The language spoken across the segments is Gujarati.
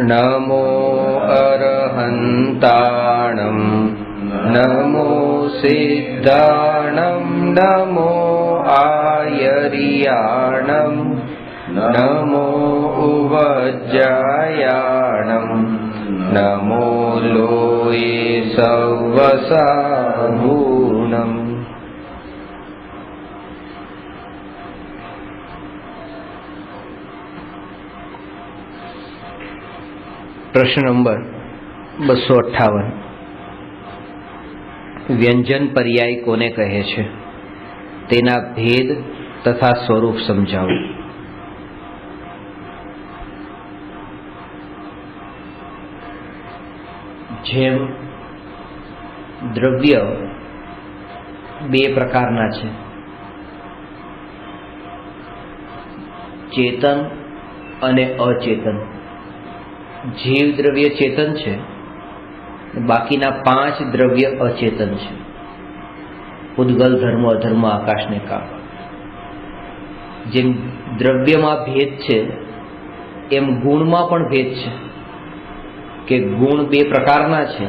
नमो अरहन्ताणं नमो सिद्धाणं नमो आयर्याणं नमो उवज्जायाणं नमो लोये सवसाभूनम्। प्रश्न नंबर 258 व्यंजन पर्याय कोने कहे छे तेना भेद तथा स्वरूप समजाવો। જેમ દ્રવ્ય બે પ્રકારના છે, ચેતન અને અચેતન। जीव द्रव्य चेतन है, बाकीना 5 द्रव्य अचेतन है। उद्गल धर्म अधर्म आकाश ने काल। जेम द्रव्य में भेद है एम गुण में पण भेद है कि गुण बे प्रकारना है,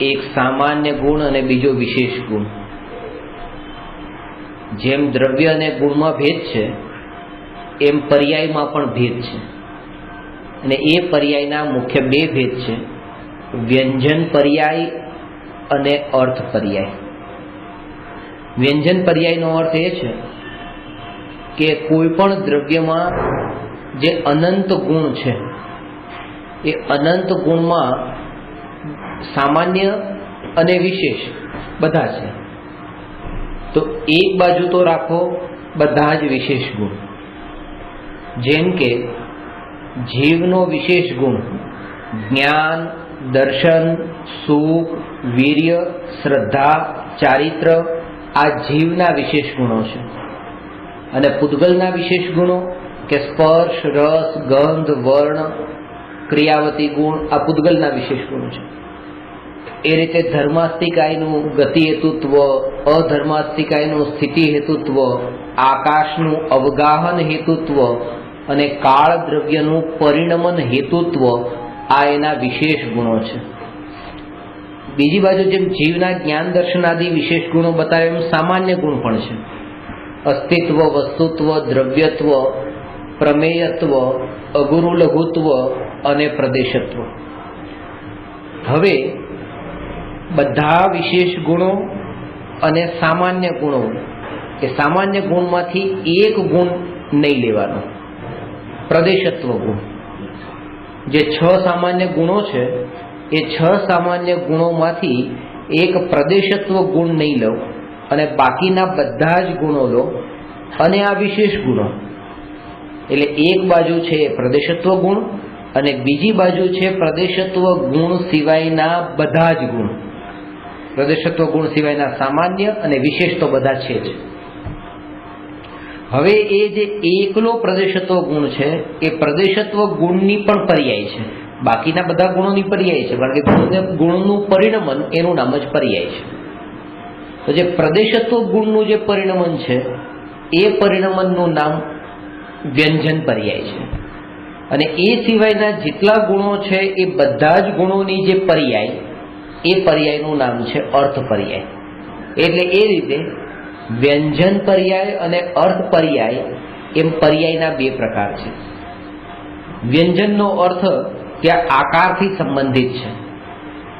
एक सामान्य गुण और बीजो विशेष गुण। जेम द्रव्य और गुण में भेद है एम पर्याय में पण भेद है। અને એ પર્યાયના મુખ્ય બે ભેદ છે, વ્યંજન પર્યાય અને અર્થ પર્યાય। વ્યંજન પર્યાયનો અર્થ એ છે કે કોઈ પણ દ્રવ્યમાં જે અનંત ગુણ છે એ અનંત ગુણમાં સામાન્ય અને વિશેષ બધા છે। તો એક બાજુ તો રાખો બધા જ વિશેષ ગુણ। જેમ કે जीवनो विशेष गुण ज्ञान, दर्शन, सुख, वीर्य, श्रद्धा, चारित्र आ जीवना विशेष गुणों छे। अने पुद्गलना विशेष गुणों के स्पर्श, रस, गंध, वर्ण, क्रियावती गुण आ पुद्गलना विशेष गुणों छे। ए रीते धर्मास्तिकायनु गति हेतुत्व, अधर्मास्तिकायनु स्थिति हेतुत्व, आकाशनु अवगाहन हेतुत्व અને કાળ દ્રવ્યનું પરિણમન હેતુત્વ આ એના વિશેષ ગુણો છે। બીજી બાજુ જેમ જીવના જ્ઞાન દર્શન આદિ વિશેષ ગુણો બતાવે એમ સામાન્ય ગુણ પણ છે। અસ્તિત્વ, વસ્તુત્વ, દ્રવ્યત્વ, પ્રમેયત્વ, અગુરુ લઘુત્વ અને પ્રદેશત્વ। હવે બધા વિશેષ ગુણો અને સામાન્ય ગુણો કે સામાન્ય ગુણમાંથી એક ગુણ નહીં લેવાનો। प्रदेशत्व गुण जे 6 सामान्य गुणों है ये 6 सामान्य गुणों मांथी एक प्रदेशत्व गुण नहीं लो अने बाकीना बधा ज गुणों लो अने आ विशेष गुणों। एटले एक बाजू छे प्रदेशत्व गुण अने बीजी बाजू छे प्रदेशत्व गुण सिवायना बधा ज गुण। प्रदेशत्व गुण सिवायना सामान्य अने विशेष तो बधा छे ज। हवे ए जे एकलो प्रदेशत्व गुण है ए प्रदेशत्व गुणनी पण पर्याय है, बाकीना बधा गुणोनी पर्याय है, कारण के गुणनु परिणमन एनु नाम ज पर्याय है। तो जे प्रदेशत्व गुणनु जे परिणमन है ए परिणमननु नाम व्यंजन पर्याय है। अने ए सिवायना जेटला गुणो है ए बधा ज गुणोनी जे पर्याय ए पर्यायनु नाम है अर्थ पर्याय। एटले ए रीते व्यंजन पर्याय अने अर्थ पर्याय एम पर्यायना बे प्रकार छे। व्यंजननो अर्थ त्या आकारथी संबंधित छे,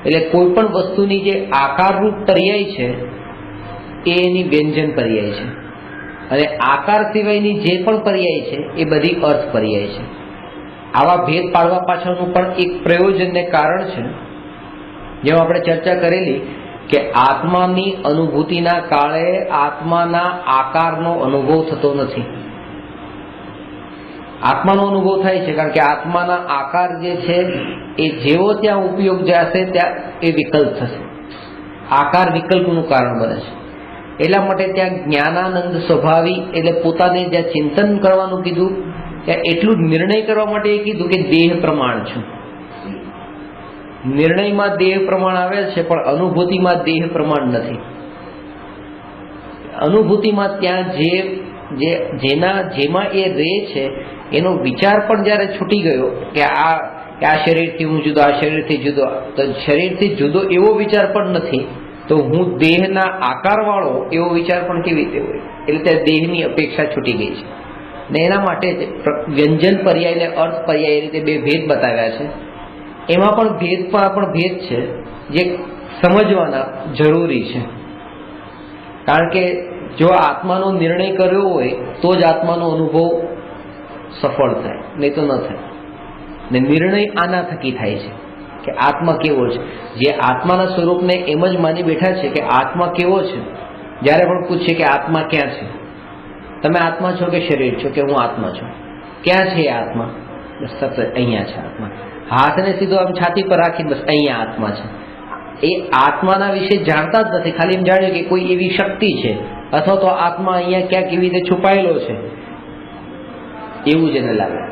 एटले कोईपण वस्तुनी जे आकाररूप पर्याय छे ए एनी व्यंजन पर्याय छे अने आकार सिवायनी जे पण पर्याय छे ए बधी अर्थ पर्याय छे। आवा भेद पाडवा पाछळनुं पण एक प्रयोजन ने कारण छे। जेम आपणे चर्चा करेली कि आत्मानी अनुभूतिना काळे आत्माना आकारनो अनुभव थतो नथी। आत्मानो अनुभव थाय छे कारण के आत्माना आकार जे छे ए जेवो त्यां उपयोग जशे त्यां ए विकल्प थशे। आकार विकल्पनुं कारण बने छे। एटला माटे त्यां ज्ञानानंद स्वभावी एटले पोताने ज्यां चिंतन करवानुं कीधुं त्यां एटલું निर्णय करवा माटे ए कीधुं के देह प्रमाण छुं। निर्णय में देह प्रमाण आवे छे पण अनुभूति में देह प्रमाण नहीं। अनुभूति में त्यां जेमा ए रे छे एनो विचार पण ज्यारे छूटी गयो कि आ કે આ શરીરથી હું જુદો, આ શરીરથી જુદો. તો શરીરથી જુદો એવો વિચાર પણ નથી, તો હું દેહના આકારવાળો એવો વિચાર પણ કેવી રીતે હોય? એટલે ત્યાં દેહની અપેક્ષા છૂટી ગઈ છે. ને એના માટે વ્યંજન પર્યાય ને અર્થ પર્યાય રીતે બે ભેદ બતાવ્યા છે. એમાં પણ ભેદ છે જે સમજવાના જરૂરી છે. કારણ કે જો આત્માનો નિર્ણય કર્યો હોય તો જ આત્માનો અનુભવ સફળ થાય, નહીં તો ન થાય. ને નિર્ણય આના થકી થાય છે કે આત્મા કેવો છે. જે આત્માના સ્વરૂપને એમ જ માની બેઠા છે કે આત્મા કેવો છે, જ્યારે પણ પૂછીએ કે આત્મા ક્યાં છે, તમે આત્મા છો કે શરીર છો? કે હું આત્મા છું. ક્યાં છે એ આત્મા? બસ સતત અહીંયા છે આત્મા. હાથને સીધો આમ છાતી પર રાખી બસ અહીંયા આત્મા છે. એ આત્માના વિશે જાણતા જ નથી, ખાલી એમ જાણ્યું કે કોઈ એવી શક્તિ છે, અથવા તો આત્મા અહીંયા ક્યાંક એવી રીતે છુપાયેલો છે, એવું જ એને લાગે.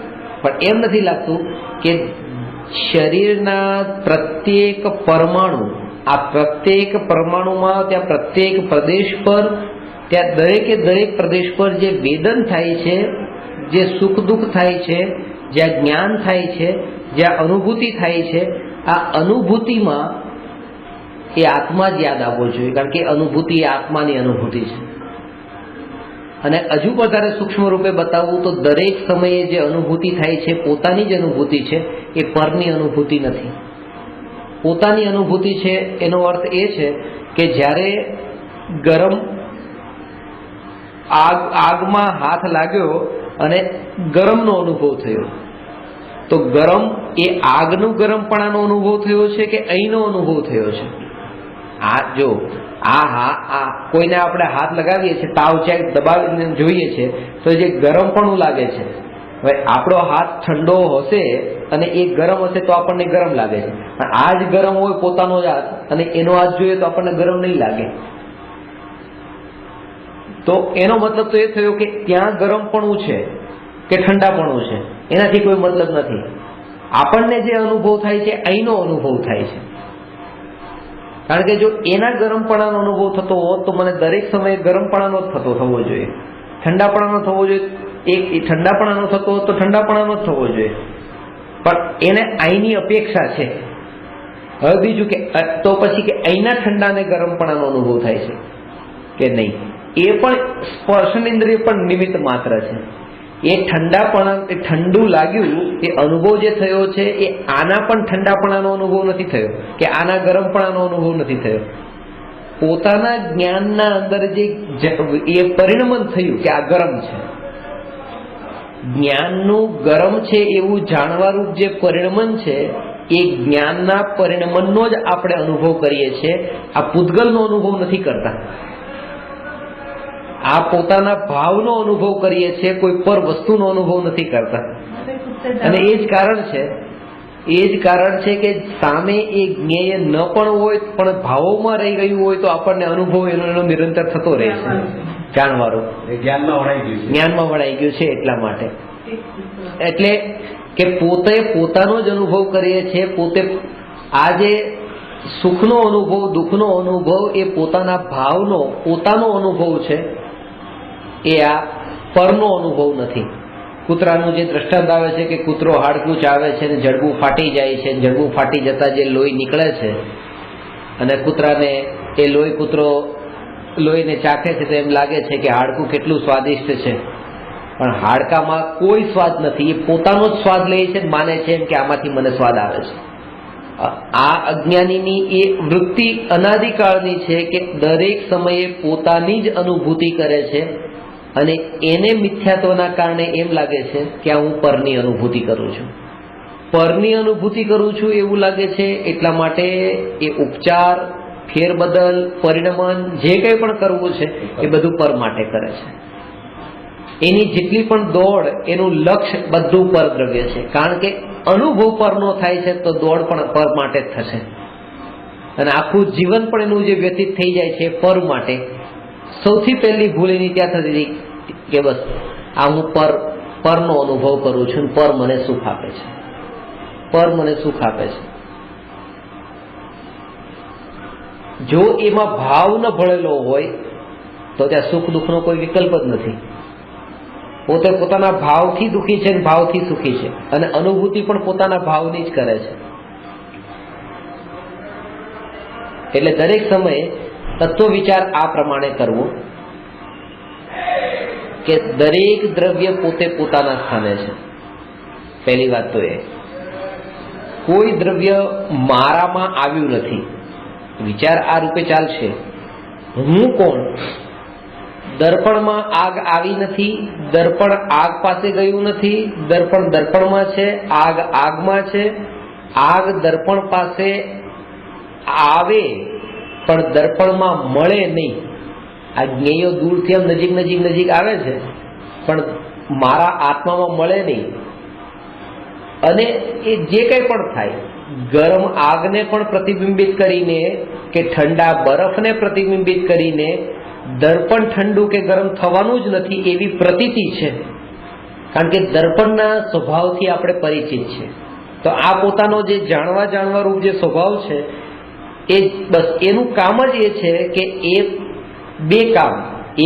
પણ એમ નથી લાગતું કે શરીરના પ્રત્યેક પરમાણુ, આ પ્રત્યેક પરમાણુમાં, ત્યાં પ્રત્યેક પ્રદેશ પર, ત્યાં દરેકે દરેક પ્રદેશ પર જે વેદન થાય છે, જે સુખ દુઃખ થાય છે, જ્યાં જ્ઞાન થાય છે, જ્યાં અનુભૂતિ થાય છે, આ અનુભૂતિમાં એ આત્મા જ યાદ આવવો જોઈએ. કારણ કે અનુભૂતિ એ આત્માની અનુભૂતિ છે. અને હજુ વધારે સૂક્ષ્મ રૂપે બતાવવું તો દરેક સમયે જે અનુભૂતિ થાય છે પોતાની જ અનુભૂતિ છે, એ પરની અનુભૂતિ નથી. પોતાની અનુભૂતિ છે એનો અર્થ એ છે કે જ્યારે ગરમ આગમાં હાથ લાગ્યો અને ગરમનો અનુભવ થયો, તો ગરમ એ આગનું ગરમપણાનો અનુભવ થયો છે કે અહીંનો અનુભવ થયો છે? આ જો આ કોઈને આપણે હાથ લગાવીએ છીએ, તાવ ચેક દબાવીને જોઈએ છે, તો જે ગરમપણું લાગે છે. હવે આપણો હાથ ઠંડો હશે અને એ ગરમ હશે તો આપણને ગરમ લાગે છે. આ જ ગરમ હોય પોતાનો જ હાથ અને એનો હાથ જોઈએ તો આપણને ગરમ નહીં લાગે. તો એનો મતલબ તો એ થયો કે ત્યાં ગરમપણું છે કે ઠંડાપણું છે, એનાથી કોઈ મતલબ નથી. આપણને જે અનુભવ થાય છે અહીંનો અનુભવ થાય છે. કારણ કે જો એના ગરમપણાનો અનુભવ થતો હોત તો મને દરેક સમયે ગરમપણાનો જ થવો જોઈએ, ઠંડાપણાનો થવો જોઈએ. એ ઠંડાપણાનો થતો હોત તો ઠંડાપણાનો જ થવો જોઈએ, પણ એને અહીંની અપેક્ષા છે. હવે બીજું કે તો પછી કે અહીંના ઠંડાને ગરમપણાનો અનુભવ થાય છે કે નહીં, એ પણ સ્પર્શનેન્દ્રિય પણ નિમિત્ત માત્ર છે. એ ઠંડાપણા, એ ઠંડુ લાગ્યું, એ અનુભવ જે થયો છે એ આના પણ ઠંડાપણાનો અનુભવ નથી થયો કે આના ગરમપણાનો અનુભવ નથી થયો. પોતાના જ્ઞાનના અંદર જે એ પરિણમન થયું કે આ ગરમ છે, જ્ઞાનનું ગરમ છે એવું જાણવારૂપ જે પરિણમન છે, એ જ્ઞાનના પરિણમનનો જ આપણે અનુભવ કરીએ છીએ. આ પૂતગલનો અનુભવ નથી કરતા. આ પોતાના ભાવનો અનુભવ કરીએ છીએ, કોઈ પર વસ્તુનો અનુભવ નથી કરતા. અને એ જ કારણ છે કે સામે એ જ્ઞેય ન પણ હોય પણ ભાવોમાં રહી ગયું હોય તો આપણને અનુભવ એનો નિરંતર થતો રહે છે. જાણવાળું જ્ઞાનમાં વળાઈ ગયું છે એટલા માટે. એટલે કે પોતે પોતાનો જ અનુભવ કરીએ છીએ. પોતે આ જે સુખનો અનુભવ, દુઃખનો અનુભવ, એ પોતાના ભાવનો પોતાનો અનુભવ છે, એ આ પરનો અનુભવ નથી. કૂતરાનું જે દ્રષ્ટાંત આવે છે કે કૂતરો હાડકું ચાવે છે ને જડબું ફાટી જાય છે, જડબું ફાટી જતા જે લોહી નીકળે છે અને કૂતરાને એ કૂતરો લોહીને ચાખે છે તો એમ લાગે છે કે હાડકું કેટલું સ્વાદિષ્ટ છે, પણ હાડકામાં કોઈ સ્વાદ નથી. એ પોતાનો જ સ્વાદ લે છે, માને છે એમ કે આમાંથી મને સ્વાદ આવે છે. આ અજ્ઞાનીની એ વૃત્તિ અનાદિકાળની છે કે દરેક સમયે પોતાની જ અનુભૂતિ કરે છે અને એને મિથ્યાત્વના કારણે એમ લાગે છે કે આ હું પરની અનુભૂતિ કરું છું. પરની અનુભૂતિ કરું છું એવું લાગે છે, એટલા માટે એ ઉપચાર, ફેરબદલ, પરિણમન જે કંઈ પણ કરવું છે એ બધું પર માટે કરે છે. એની જેટલી પણ દોડ, એનું લક્ષ્ય બધું પર દ્રવ્ય છે. કારણ કે અનુભવ પરનો થાય છે તો દોડ પણ પર માટે જ થશે અને આખું જીવન પણ એનું જે વ્યતીત થઈ જાય છે પર માટે. સૌથી પહેલી ભૂલ એની ત્યાં થતી હતી કે બસ આ હું પરનો અનુભવ કરું છું, પર મને સુખ આપે છે, પર મને સુખ આપે છે. જો એમાં ભાવ ન ભળેલો હોય તો ત્યાં સુખ દુઃખનો કોઈ વિકલ્પ જ નથી. પોતે પોતાના ભાવથી દુઃખી છે અને ભાવથી સુખી છે, અને અનુભૂતિ પણ પોતાના ભાવની જ કરે છે. એટલે દરેક સમયે તત્વ વિચાર આ પ્રમાણે કરવો કે દરેક દ્રવ્ય પોતે પોતાના સ્થાને છે. પહેલી વાત તો એ, કોઈ દ્રવ્ય મારામાં આવ્યું નથી. વિચાર આ રૂપે ચાલશે, હું કોણ? દર્પણમાં આગ આવી નથી, દર્પણ આગ પાસે ગયું નથી, દર્પણ દર્પણમાં છે, આગ આગમાં છે. આગ દર્પણ પાસે આવે પણ દર્પણમાં મળે નહીં. આ જ્ઞેયો દૂરથી આમ નજીક નજીક નજીક આવે છે પણ મારા આત્મામાં મળે નહીં. અને એ જે કંઈ પણ થાય, ગરમ આગને પણ પ્રતિબિંબિત કરીને કે ઠંડા બરફને પ્રતિબિંબિત કરીને દર્પણ ઠંડુ કે ગરમ થવાનું જ નથી એવી પ્રતીતિ છે, કારણ કે દર્પણના સ્વભાવથી આપણે પરિચિત છે. તો આ પોતાનો જે જાણવા રૂપ જે સ્વભાવ છે એ બસ એનું કામ જ એ છે કે એ બે કામ,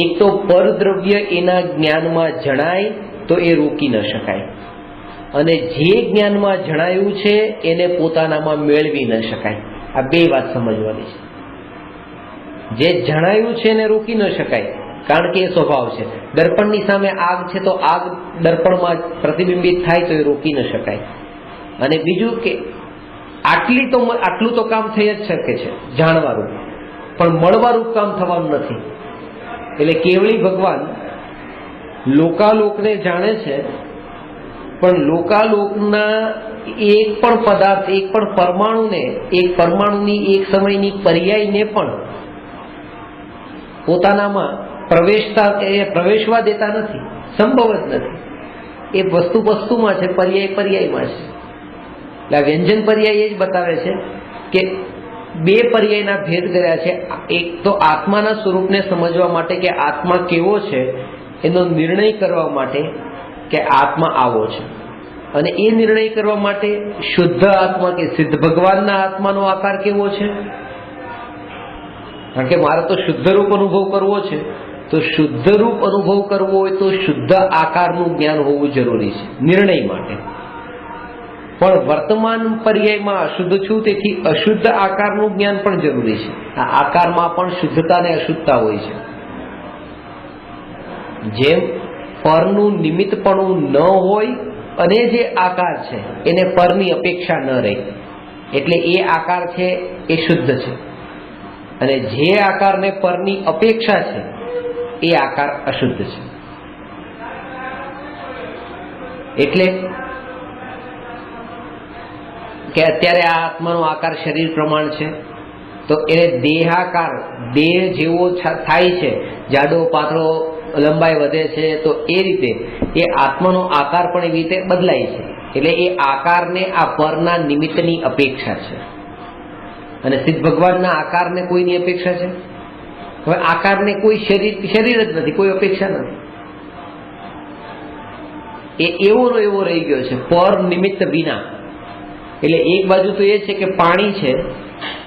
એક તો પરદ્રવ્ય એના જ્ઞાનમાં જણાય તો એ રોકી ન શકાય, અને જે જ્ઞાનમાં જણાયું છે એને પોતાનામાં મેળવી ન શકાય. આ બે વાત સમજવાની છે. જે જણાયું છે એને રોકી ન શકાય, કારણ કે એ સ્વભાવ છે. દર્પણની સામે આગ છે તો આગ દર્પણમાં પ્રતિબિંબિત થાય તો એ રોકી ન શકાય. અને બીજું કે આટલું તો કામ થઈ જ શકે છે જાણવારૂપ, પણ મળવારૂપ કામ થવાનું નથી. એટલે કેવળી ભગવાન લોકાલોકને જાણે છે, પણ લોકાલોકના એક પણ પદાર્થ, એક પણ પરમાણુને, એક પરમાણુની એક સમયની પર્યાયને પણ પોતાનામાં પ્રવેશવા દેતા નથી. સંભવ જ નથી. એ વસ્તુ વસ્તુમાં છે, પર્યાય પર્યાયમાં છે. એટલે વ્યંજન પર્યાય એ જ બતાવે છે કે બે પર્યાયના ભેદ કર્યા છે. એક તો આત્માના સ્વરૂપને સમજવા માટે કે આત્મા કેવો છે એનો નિર્ણય કરવા માટે કે આત્મા આવો છે, અને એ નિર્ણય કરવા માટે શુદ્ધ આત્મા કે સિદ્ધ ભગવાનના આત્માનો આકાર કેવો છે. કારણ કે મારે તો શુદ્ધ રૂપ અનુભવ કરવો છે, તો શુદ્ધ રૂપ અનુભવ કરવો હોય તો શુદ્ધ આકારનું જ્ઞાન હોવું જરૂરી છે નિર્ણય માટે. પણ વર્તમાન પર્યાયમાં અશુદ્ધ છું, તેથી અશુદ્ધ આકારનું જ્ઞાન પણ જરૂરી છે. આ આકારમાં પણ શુદ્ધતા અને અશુદ્ધતા હોય છે. જેમ પરનું નિમિત્તપણું ન હોય અને જે આકાર છે એને પરની અપેક્ષા ન રહે, એટલે એ આકાર છે એ શુદ્ધ છે, અને જે આકારને પરની અપેક્ષા છે એ આકાર અશુદ્ધ છે. એટલે કે અત્યારે આ આત્માનો આકાર શરીર પ્રમાણ છે, તો એને દેહાકાર, દેહ જેવો થાય છે, જાડો પાતળો લંબાઈ વધે છે, તો એ રીતે એ આત્માનો આકાર પણ એવી રીતે બદલાય છે. એટલે એ આકારને આ પરના નિમિત્તની અપેક્ષા છે, અને સિદ્ધ ભગવાનના આકારને કોઈની અપેક્ષા છે? હવે આકારને કોઈ શરીર જ નથી, કોઈ અપેક્ષા નથી. એ એવો રહી ગયો છે પર નિમિત્ત વિના. એટલે એક બાજુ તો એ છે કે પાણી છે,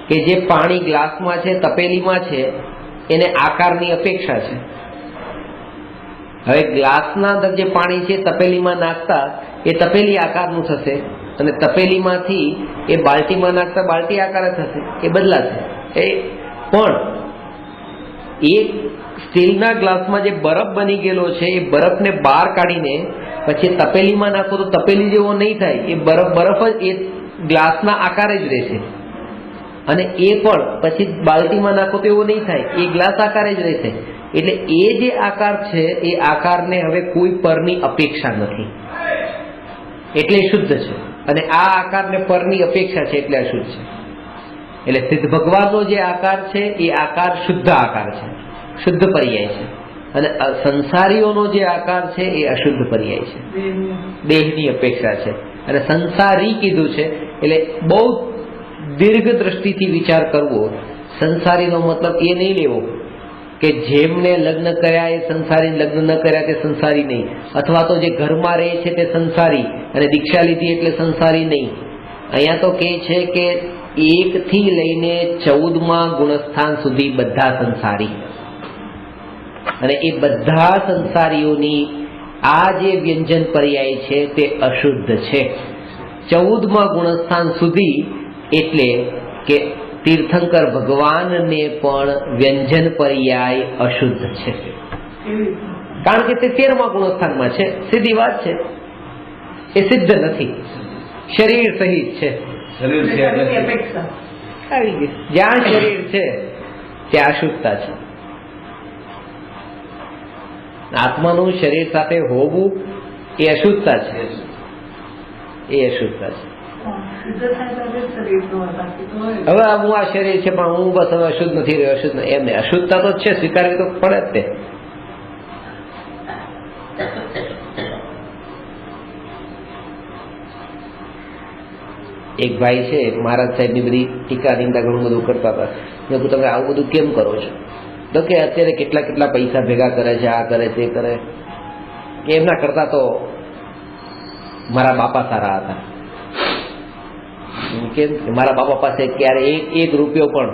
કે જે પાણી ગ્લાસમાં છે, તપેલીમાં છે, એને આકારની અપેક્ષા છે. હવે ગ્લાસના અંદર જે પાણી છે તપેલીમાં નાખતા એ તપેલી આકારનું થશે, અને તપેલીમાંથી એ બાલટીમાં નાખતા બાલટી આકાર થશે, એ બદલાશે. પણ એક સ્ટીલના ગ્લાસમાં જે બરફ બની ગયેલો છે એ બરફને બહાર કાઢીને પછી તપેલીમાં નાખો તો તપેલી જેવો નહીં થાય, એ બરફ જ એ ગ્લાસના આકારે જ રહેશે. અને એ પણ પછી બાલટીમાં નાખો તો એવો નહીં થાય, એ ગ્લાસ આકારે જ રહેશે. એટલે એ જે આકાર છે એ આકારને હવે કોઈ પરની અપેક્ષા નથી, એટલે શુદ્ધ છે. અને આ આકારને પરની અપેક્ષા છે એટલે અશુદ્ધ છે. એટલે સિદ્ધ ભગવાનનો જે આકાર છે એ આકાર શુદ્ધ આકાર છે, શુદ્ધ પર્યાય છે. અને સંસારીઓનો જે આકાર છે એ અશુદ્ધ પર્યાય છે, દેહની અપેક્ષા છે. અને સંસારી કીધું છે એટલે બહુ દીર્ઘ દ્રષ્ટિથી વિચાર કરવો. સંસારીનો મતલબ એ નહીં લેવો કે જેમને લગ્ન કર્યા એ સંસારી, લગ્ન ન કર્યા તે સંસારી નહીં, અથવા તો જે ઘરમાં રહે છે તે સંસારી અને દીક્ષા લીધી એટલે સંસારી નહીં. અહીંયા તો કહે છે કે 1 થી લઈને 14મા ગુણસ્થાન સુધી બધા સંસારી, અને એ બધા સંસારીઓની આ જે વ્યંજન પર્યાય છે તે અશુદ્ધ છે. 14મા ગુણસ્થાન સુધી, એટલે કે તીર્થંકર ભગવાનને પણ વ્યંજન પર્યાય અશુદ્ધ છે, કારણ કે તે 13મા ગુણસ્થાનમાં છે. સીધી વાત છે, એ સિદ્ધ નથી, શરીર સહિત છે. જ્યાં શરીર છે ત્યાં અશુદ્ધતા છે. આત્માનું શરીર સાથે હોવું એ અશુદ્ધતા છે, એ અશુદ્ધતા છે. હવે હું આ શરીર છે પણ હું બસ હવે અશુદ્ધ નથી રહ્યો, અશુદ્ધ એમને અશુદ્ધતા તો છે, સ્વીકારવી તો પડે જ. તે એક ભાઈ છે, મહારાજ સાહેબની બધી ટીકા નિંદા ઘણું બધું કરતા હતા. મેં કહ્યું તમે આવું બધું કેમ કરો છો? તો કે અત્યારે કેટલા કેટલા પૈસા ભેગા કરે છે, આ કરે તે કરે. કે એમના કરતા તો મારા બાપા સારા હતા. કેમ? મારા બાપા પાસે ક્યારે એક રૂપિયો પણ,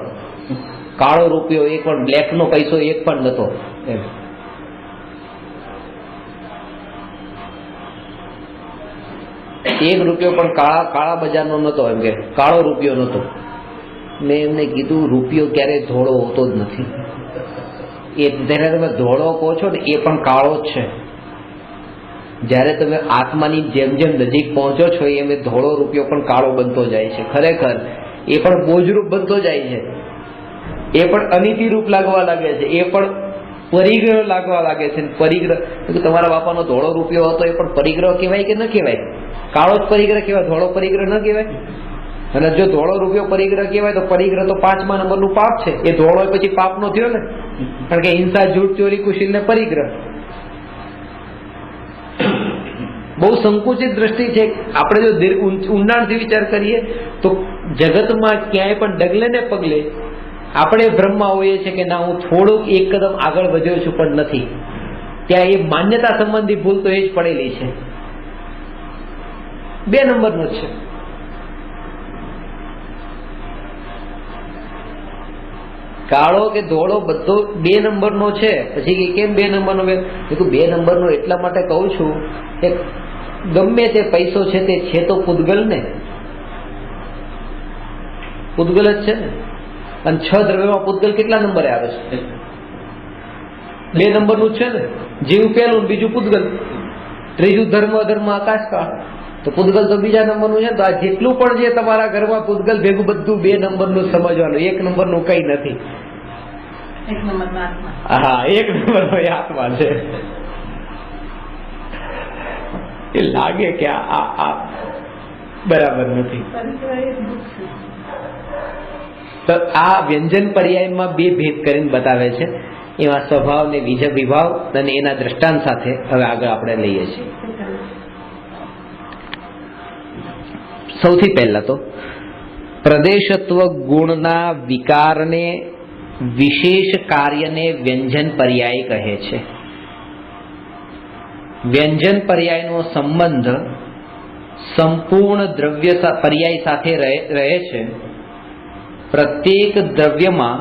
કાળો રૂપિયો એક પણ, બ્લેક નો પૈસો એક પણ નતો. એમ એક રૂપિયો પણ કાળા બજારનો નતો, એમ કે કાળો રૂપિયો નતો. મેં એમને કીધું રૂપિયો ક્યારે ધોળો હોતો જ નથી. એ જેને તમે ધોળો કહો છો ને એ પણ કાળો જ છે. જ્યારે તમે આત્માની જેમ જેમ નજીક પહોંચો છો એમ ધોળો રૂપિયો પણ કાળો બનતો જાય છે. ખરેખર એ પણ બોજરૂપ બનતો જાય છે, એ પણ અનિતિ રૂપ લાગવા લાગે છે, એ પણ પરિગ્રહ લાગવા લાગે છે. પરિગ્રહ, તમારા બાપાનો ધોળો રૂપિયો હતો, એ પણ પરિગ્રહ કહેવાય કે ન કહેવાય? કાળો જ પરિગ્રહ કહેવાય, ધોળો પરિગ્રહ ન કહેવાય. અને જો ધોળો રૂપિયો પરિગ્રહ કહેવાય તો પરિગ્રહ તો 5મા નંબરનું પાપ છે. એ ધોળો પછી પાપ નો થયો ને, કારણ કે હિંસા, જૂઠ, ચોરી, કુશીલ ને પરિગ્રહ. બહુ સંકુચિત દ્રષ્ટિ છે. આપણે જો ઊંડાણથી વિચાર કરીએ તો જગતમાં ક્યાંય પણ ડગલે ને પગલે આપણે ભ્રમમાં હોઈએ છીએ કે ના હું થોડુંક એક કદમ આગળ વધ્યો છું, પણ નથી. ત્યાં એ માન્યતા સંબંધી ભૂલ તો એ જ પડેલી છે. 2 નંબરનો છે. કાળો કે ધોળો બધો 2 નંબરનો છે. પછી કેમ 2 નંબરનો? 2 નંબરનો એટલા માટે કહું છું કે ગમે તે પૈસો છે તે છે તો પૂતગલ ને, પૂતગલ જ છે ને. અને 6 દ્રવ્યમાં પૂતગલ કેટલા નંબરે આવે છે? 2 નંબરનું છે ને. જીવ પહેલું, બીજું પૂતગલ, ત્રીજું ધર્મ અધર્મ આકાશકાળ. તો પૂતગલ તો બીજા નંબરનું છે. તો આ જેટલું પણ જે તમારા ઘરમાં પૂતગલ ભેગું બધું 2 નંબરનું સમજવાનું, 1 નંબરનું કઈ નથી. 1 નંબરનો આત્મા. હા, 1 નંબરનો આત્મા છે. એ લાગે કે આ બરાબર નથી. તો આ વ્યંજન પર્યાયમાં 2 ભેદ કરીને બતાવે છે. એમાં સ્વભાવ ને બીજ વિભાવ અને એના દ્રષ્ટાંત સાથે હવે આગળ આપણે લઈએ છીએ. સૌથી પહેલા તો પ્રદેશત્વ ગુણના વિકારને વિશેષ કાર્યને વ્યંજન પર્યાય કહે છે. વ્યંજન પર્યાયનો સંબંધ સંપૂર્ણ દ્રવ્ય પર્યાય સાથે રહે છે. પ્રત્યેક દ્રવ્યમાં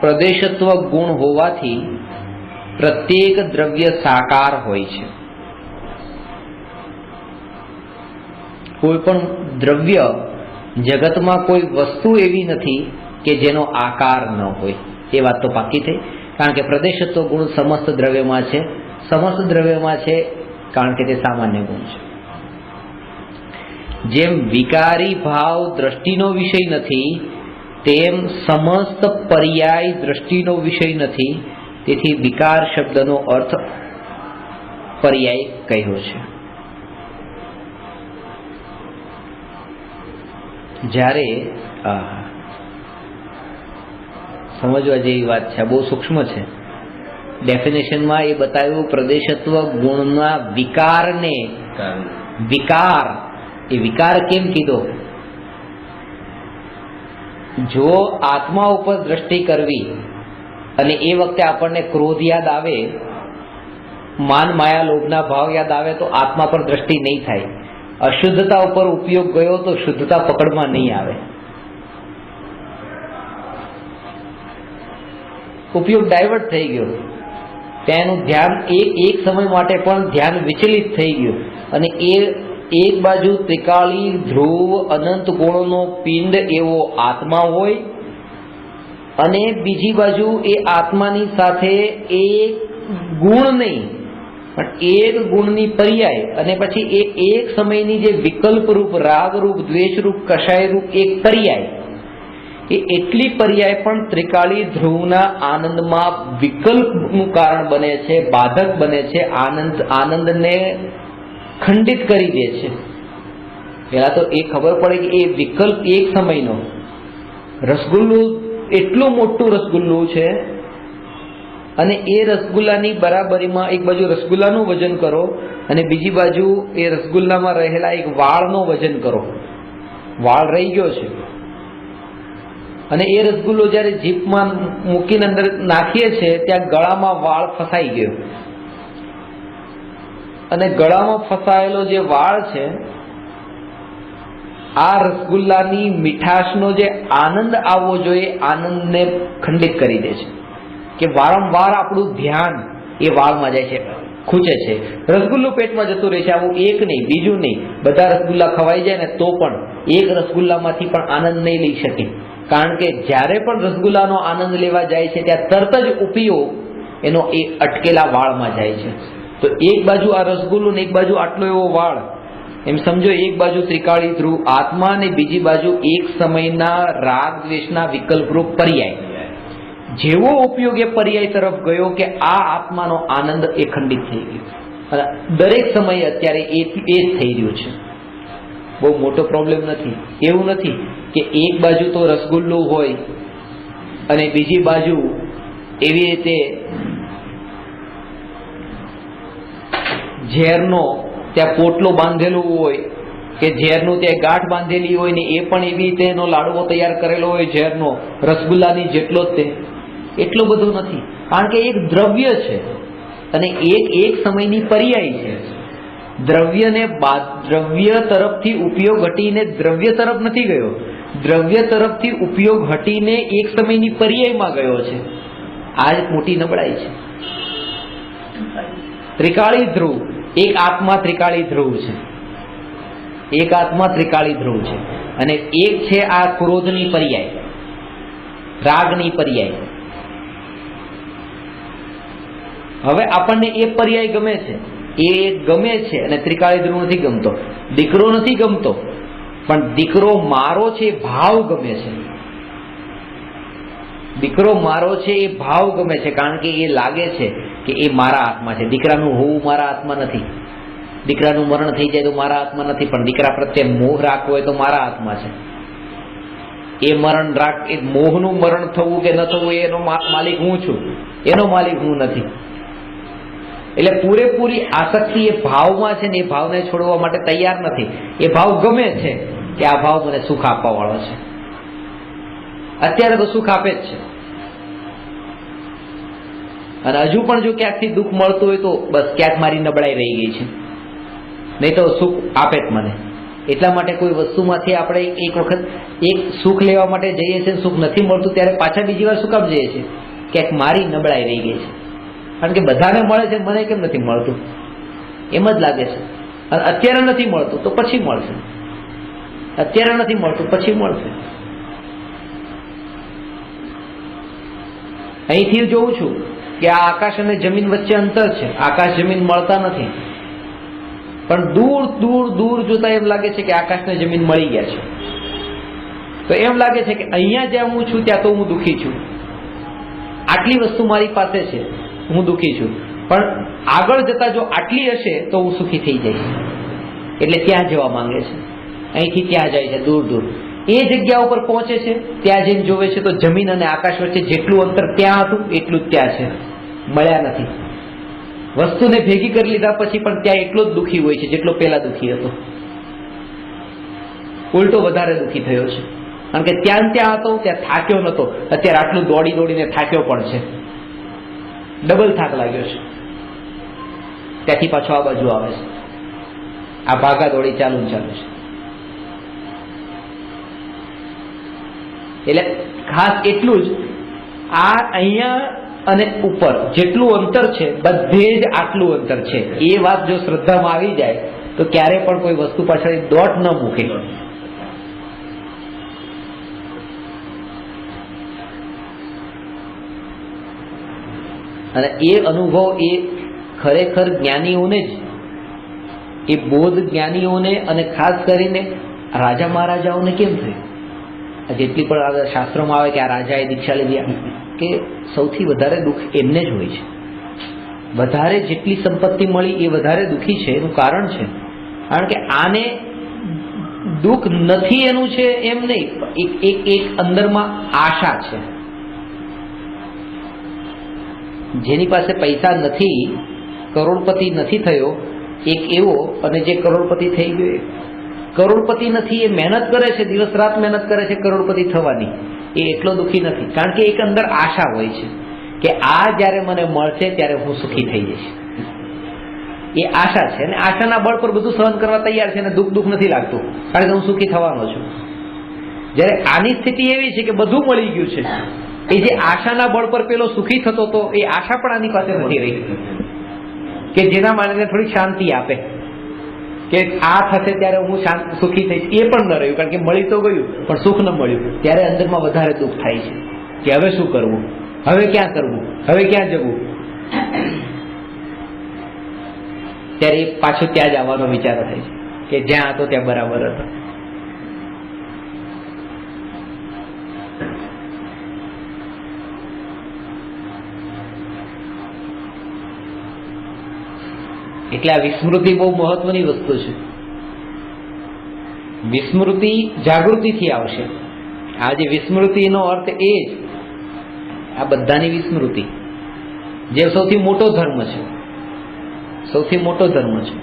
પ્રદેશત્વ ગુણ હોવાથી પ્રત્યેક દ્રવ્ય સાકાર હોય છે. કોઈ પણ દ્રવ્ય, જગતમાં કોઈ વસ્તુ એવી નથી કે જેનો આકાર ન હોય. એ વાત તો પાકી થઈ, કારણ કે પ્રદેશત્વ ગુણ સમસ્ત દ્રવ્યમાં છે. સમસ્ત દ્રવ્યમાં છે કારણ કે તે સામાન્ય ગુણ છે. જેમ વિકારી ભાવ દ્રષ્ટિનો વિષય નથી, તેમ સમસ્ત પર્યાય દ્રષ્ટિનો વિષય નથી. તેથી વિકાર શબ્દનો અર્થ પર્યાય કહ્યો છે. જ્યારે સમજવા જેવી વાત છે, બહુ સૂક્ષ્મ છે. ડેફિનેશનમાં એ બતાવ્યું પ્રદેશત્વ ગુણના વિકારને. વિકાર, એ વિકાર કેમ કીધો? જો આત્મા ઉપર દ્રષ્ટિ કરવી અને એ વખતે આપણને ક્રોધ યાદ આવે, માન માયા લોભના ભાવ યાદ આવે, તો આત્મા પર દ્રષ્ટિ નહીં થાય. અશુદ્ધતા ઉપર ઉપયોગ ગયો તો શુદ્ધતા પકડમાં નહીં આવે. ઉપયોગ ડાયવર્ટ થઈ ગયો. તેનું ધ્યાન એક સમય માટે પણ ધ્યાન વિચલિત થઈ ગયું અને એ એક બાજુ ત્રિકાળી ધ્રુવ અનંત ગુણોનો પિંડ એવો આત્મા હોય અને બીજી બાજુ એ આત્માની સાથે એક ગુણ નહીં પણ એક ગુણની પર્યાય અને પછી એ એક સમયની જે વિકલ્પ રૂપ રાગ રૂપ દ્વેષ રૂપ કષાય રૂપ એક પર્યાય, એ એટલી પર્યાય પણ ત્રિકાળી ધ્રુવના આનંદમાં વિકલ્પનું કારણ બને છે, બાધક બને છે, આનંદને ખંડિત કરી દે છે. પહેલા તો એ ખબર પડે કે એ વિકલ્પ એક સમયનો રસગુલ્લું એટલું મોટું રસગુલ્લું છે અને એ રસગુલ્લાની બરાબરીમાં એક બાજુ રસગુલ્લાનું વજન કરો અને બીજી બાજુ એ રસગુલ્લામાં રહેલા એક વાળનો વજન કરો. વાળ રહી ગયો છે અને એ રસગુલ્લો જ્યારે જીભમાં મૂકીને અંદર નાખીએ છીએ ત્યાં ગળામાં વાળ ફસાઈ ગયો અને ગળામાં ફસાયેલો જે વાળ છે આ રસગુલ્લાની મીઠાશનો જે આનંદ આવવો જોઈએ આનંદને ખંડિત કરી દે છે કે વારંવાર આપણું ધ્યાન એ વાળમાં જાય છે, ખૂંચે છે. રસગુલ્લું પેટમાં જતું રહે છે. આવું એક નહીં બીજું નહીં, બધા રસગુલ્લા ખવાઈ જાય ને તો પણ એક રસગુલ્લામાંથી પણ આનંદ નહીં લઈ શકે, કારણ કે જ્યારે પણ રસગુલ્લાનો આનંદ લેવા જાય છે ત્યાં તરત જ ઉપયોગ એનો એ અટકેલા વાળમાં જાય છે. તો એક બાજુ આ રસગુલ્લો ને એક બાજુ આટલો એવો વાળ, એમ સમજો એક બાજુ ત્રિકાળી ધ્રુવ આત્મા ને બીજી બાજુ એક સમયના રાગ દ્વેષના વિકલ્પરૂપ પર્યાય. જેવો ઉપયોગ એ પર્યાય તરફ ગયો કે આ આત્માનો આનંદ એ ખંડિત થઈ ગયો અને દરેક સમયે અત્યારે એ જ થઈ રહ્યું છે. બહુ મોટો પ્રોબ્લેમ નથી. એવું નથી કે એક બાજુ તો રસગુલ્લું હોય અને બીજી બાજુ એવી રીતે ઝેરનો ત્યાં પોટલો બાંધેલો હોય કે ઝેરનું ત્યાં ગાંઠ બાંધેલી હોય ને એ પણ એવી રીતે એનો લાડવો તૈયાર કરેલો હોય ઝેરનો રસગુલ્લાની જેટલો જ તે, એટલું બધું નથી. કારણ કે એક દ્રવ્ય છે અને એક સમયની પર્યાય છે. દ્રવ્ય તરફથી ઉપયોગ હટીને દ્રવ્ય તરફ નથી ગયો, દ્રવ્ય તરફથી ઉપયોગ હટીને એક સમયની પર્યાયમાં ગયો છે. આ જ મોટી નબળાઈ છે. ત્રિકાળી ધ્રુવ એક આત્મા ત્રિકાળી ધ્રુવ છે, એક આત્મા ત્રિકાળી ધ્રુવ છે અને એક છે આ ક્રોધની પર્યાય, રાગની પર્યાય. હવે આપણને એ પર્યાય ગમે છે, એ ગમે છે અને ત્રિકાળી ધ્રુવ નથી ગમતો. દીકરો નથી ગમતો પણ દીકરો મારો છે એ ભાવ ગમે છે. દીકરો મારો છે એ ભાવ ગમે છે કારણ કે એ લાગે છે કે એ મારા હાથમાં છે. દીકરાનું હોવું મારા હાથમાં નથી, દીકરાનું મરણ થઈ જાય તો મારા હાથમાં નથી, પણ દીકરા પ્રત્યે મોહ રાખવો હોય તો મારા હાથમાં છે. એ મરણ એ મોહનું મરણ થવું કે ન થવું એનો માલિક હું છું, એનો માલિક હું નથી. એટલે પૂરેપૂરી આસક્તિ એ ભાવમાં છે ને એ ભાવને છોડવા માટે તૈયાર નથી. એ ભાવ ગમે છે કે આ ભાવ મને સુખ આપવા વાળો છે. અત્યારે તો સુખ આપે જ છે અને હજુ પણ જો ક્યાંકથી દુઃખ મળતું હોય તો બસ ક્યાંક મારી નબળાઈ રહી ગઈ છે, નહીં તો સુખ આપે જ મને. એટલા માટે કોઈ વસ્તુમાંથી આપણે એક વખત એક સુખ લેવા માટે જઈએ છીએ, સુખ નથી મળતું ત્યારે પાછા બીજી વાર શું કામ જઈએ છીએ? ક્યાંક મારી નબળાઈ રહી ગઈ છે. કારણ કે બધાને મળે છે, મને કેમ નથી મળતું એમ જ લાગે છે. અને અત્યારે નથી મળતું તો પછી મળશે, અત્યારે નથી મળતું પછી મળશે. અહીંથી જોઉં છું કે આ આકાશ અને જમીન વચ્ચે અંતર છે. આકાશ જમીન મળતા નથી પણ દૂર દૂર દૂર જોતા એમ લાગે છે કે આકાશ ને જમીન મળી ગયા છે. તો એમ લાગે છે કે અહીંયા જ્યાં હું છું ત્યાં તો હું દુઃખી છું, આટલી વસ્તુ મારી પાસે છે, હું દુઃખી છું, પણ આગળ જતા જો આટલી હશે તો હું સુખી થઈ જઈશ. એટલે ત્યાં જવા માંગે છે, અહીંથી ત્યાં જાય છે દૂર દૂર. એ જગ્યા ઉપર પહોંચે છે, ત્યાં જઈને જોવે છે તો જમીન અને આકાશ વચ્ચે જેટલું અંતર ત્યાં હતું એટલું જ ત્યાં છે, મળ્યા નથી. વસ્તુને ભેગી કરી લીધા પછી પણ ત્યાં એટલો જ દુઃખી હોય છે જેટલો પહેલા દુઃખી હતો. ઉલટો વધારે દુઃખી થયો છે કારણ કે ત્યાં હતો ત્યાં થાક્યો નતો, અત્યારે આટલું દોડી દોડીને થાક્યો પણ છે, ડબલ થાક લાગ્યો છે. ત્યાંથી પાછો આ બાજુ આવે છે, આ ભાગા દોડી ચાલુ છે. એટલે ખાસ એટલું જ આ અહીંયા અને ઉપર જેટલું અંતર છે બધે જ આટલું અંતર છે, એ વાત જો શ્રદ્ધામાં આવી જાય તો ક્યારે પણ કોઈ વસ્તુ પાછળ દોટ ન મૂકે. અને એ અનુભવ એ ખરેખર જ્ઞાનીઓને જ, એ બોધ જ્ઞાનીઓને અને ખાસ કરીને રાજા મહારાજાઓને કેમ થયું? જેટલી પણ શાસ્ત્રોમાં આવે કે આ રાજાએ દીક્ષા લીધી, કે સૌથી વધારે દુઃખ એમને જ હોય છે. વધારે જેટલી સંપત્તિ મળી એ વધારે દુઃખી છે. એનું કારણ છે કારણ કે આને દુઃખ નથી એનું છે એમ નહીં, એક અંદરમાં આશા છે. જેની પાસે પૈસા નથી, કરોડપતિ નથી થયો એક એવો, અને જે કરોડપતિ થઈ ગયો, કરોડપતિ નથી, એ મહેનત કરે છે, દિવસ રાત મહેનત કરે છે કરોડપતિ થવાની, એ એટલો દુઃખી નથી. કારણ કે એક અંદર આશા હોય છે કે આ જ્યારે મને મળશે ત્યારે હું સુખી થઈ જઈશ. એ આશા છે, અને આશાના બળ પર બધું સહન કરવા તૈયાર છે, અને દુઃખ નથી લાગતું કારણ કે હું સુખી થવાનો છું. જ્યારે આની સ્થિતિ એવી છે કે બધું મળી ગયું છે, એ જે આશાના બળ પર પેલો સુખી થતો હતો, એ આશા પણ આની પાસે નથી રહી કે જેના માટે થોડી શાંતિ આપે કે આ થશે ત્યારે હું સુખી થઈશ. એ પણ ન રહ્યું, કારણ કે મળી તો ગયું પણ સુખ ન મળ્યું. ત્યારે અંદરમાં વધારે દુઃખ થાય છે કે હવે શું કરવું, હવે ક્યાં કરવું, હવે ક્યાં જવું. ત્યારે પાછો ત્યાં જ આવવાનો વિચાર થાય છે કે જ્યાં હતો ત્યાં બરાબર હતો. એટલે આ વિસ્મૃતિ બહુ મહત્વની વસ્તુ છે. વિસ્મૃતિ જાગૃતિથી આવશે. આ જે વિસ્મૃતિનો અર્થ એ જ, આ બધાની વિસ્મૃતિ, જે સૌથી મોટો ધર્મ છે, સૌથી મોટો ધર્મ છે.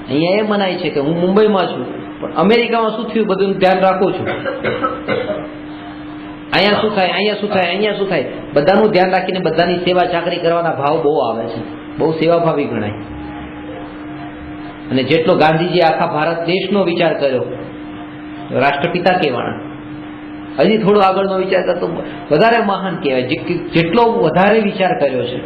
અહીંયા એ મનાય છે કે હું મુંબઈમાં છું પણ અમેરિકામાં શું થયું બધું ધ્યાન રાખું છું. અહીંયા શું થાય, અહીંયા શું થાય, અહીંયા શું થાય, બધાનું ધ્યાન રાખીને બધાની સેવા ચાકરી કરવાના ભાવ બહુ આવે છે, બહુ સેવાભાવી ગણાય. અને જેટલો ગાંધીજી આખા ભારત દેશનો વિચાર કર્યો, રાષ્ટ્રપિતા કહેવાના, હજી થોડો આગળનો વિચાર કરતો વધારે મહાન કહેવાય. જેટલો વધારે વિચાર કર્યો છે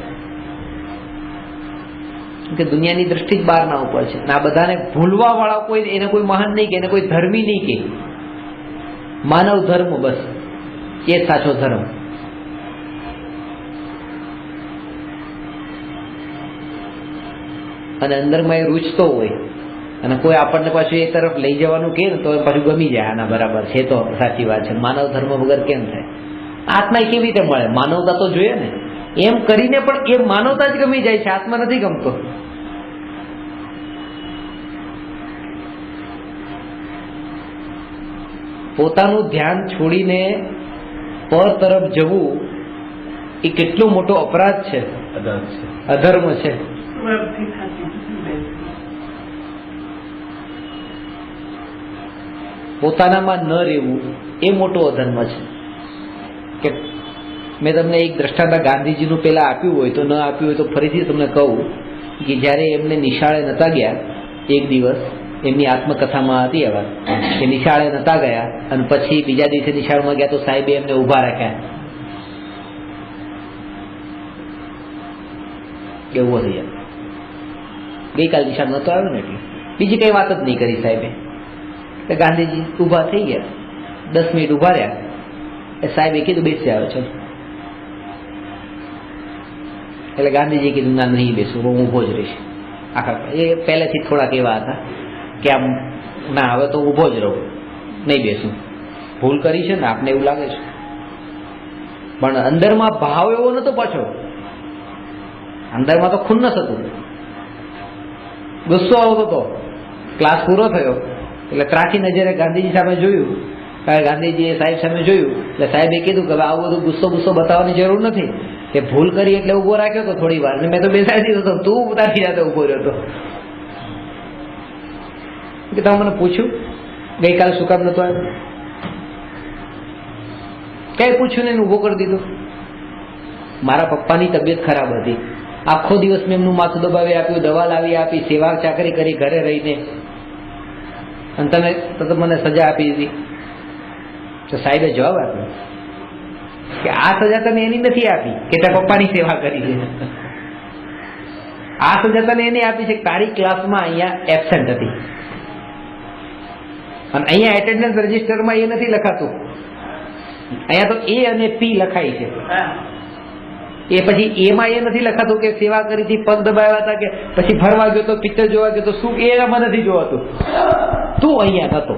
કે દુનિયાની દ્રષ્ટિ જ બહારના ઉપર છે. આ બધાને ભૂલવા વાળા કોઈ, એને કોઈ મહાન નહીં કે, એને કોઈ ધર્મી નહીં કે, માનવ ધર્મ બસ એ સાચો ધર્મ. અને અંદરમાં એ રૂચતો હોય, અને કોઈ આપણને પાછું એ તરફ લઈ જવાનું કે તો પાછું ગમી જાય, આના બરાબર છે તો સાચી વાત છે. માનવ ધર્મ વગર કેમ થાય? આત્મા કેવી રીતે મળે? માનવતા તો જોઈએ ને. એમ કરીને પણ એ માનવતા જ ગમી જાય છે, આત્મા નથી ગમતો. પોતાનું ધ્યાન છોડીને પર તરફ જવું એ કેટલો મોટો અપરાધ છે, અધર્મ છે. પોતાનામાં ન રહેવું એ મોટો અધર્મ છે. કે મેં તમને એક દ્રષ્ટાંત ગાંધીજીનું પેલા આપ્યું હોય તો, ન આપ્યું હોય તો ફરીથી તમને કહું કે જ્યારે એમને નિશાળે નતા ગયા, એક દિવસ એમની આત્મકથામાં હતી આ વાત કે નિશાળે નતા ગયા અને પછી બીજા દિવસે નિશાળમાં ગયા તો સાહેબે એમને ઊભા રાખ્યા. એવું થઈ જાય, ગઈકાલ નિશાળ નતો આવ્યો ને એટલે બીજી કઈ વાત જ નહીં કરી સાહેબે. ગાંધીજી ઊભા થઈ ગયા, 10 મિનિટ ઊભા રહ્યા, એ સાહેબે કીધું બેસી આવે છે. એટલે ગાંધીજી કીધું ના નહીં બેસું, હું ઊભો જ રહીશ. આખા એ પહેલેથી થોડાક એવા હતા કે આમ ના હવે તો ઊભો જ રહું, નહીં બેસું, ભૂલ કરી છે ને આપને એવું લાગે છે. પણ અંદરમાં ભાવ એવો નતો પાછો, અંદરમાં તો ખુન્નસ હતું, ગુસ્સો આવતો હતો. ક્લાસ પૂરો થયો એટલે ત્રાખી નજરે ગાંધીજી સામે જોયું, ગાંધીજીએ સાહેબ સામે જોયું એટલે સાહેબે કીધું કે આવું બધું ગુસ્સો બતાવવાની જરૂર નથી, કે ભૂલ કરી એટલે ઉભો રાખ્યો હતો થોડી વાર, મેં તો બેસાડી દીધો હતો, તું તારી જાતે ઉભો રહ્યો હતો. કે તમે મને પૂછ્યું ગઈકાલે શું કામ નતો આવ્યો? કઈ પૂછ્યું ને ઉભો કરી દીધો. મારા પપ્પાની તબિયત ખરાબ હતી, આખો દિવસ મેં એમનું માથું દબાવી આપ્યું, દવા લાવી આપી, સેવા ચાકરી કરી ઘરે રહીને, અને તમે તો મને સજા આપી દીધી. તો સાહેબે જવાબ આપ્યો કે આ સજા તને એની નથી આપી કે તારા પપ્પાની સેવા કરી છે, આ સજા તને એની આપી છે તારી ક્લાસમાં અહીંયા એબસેન્ટ હતી, અને અહીંયા એટેન્ડન્સ રજીસ્ટરમાં એ નથી લખાતું, અહીંયા તો એ અને પી લખાય છે. એ પછી એમાં એ નથી લખાતું કે સેવા કરી હતી, પગ દબાવ્યા હતા, કે પછી ફરવા ગયો તો, પિક્ચર જોવા ગયો તો, શું એમાં નથી જોવાતું. તું અહીંયા નતો,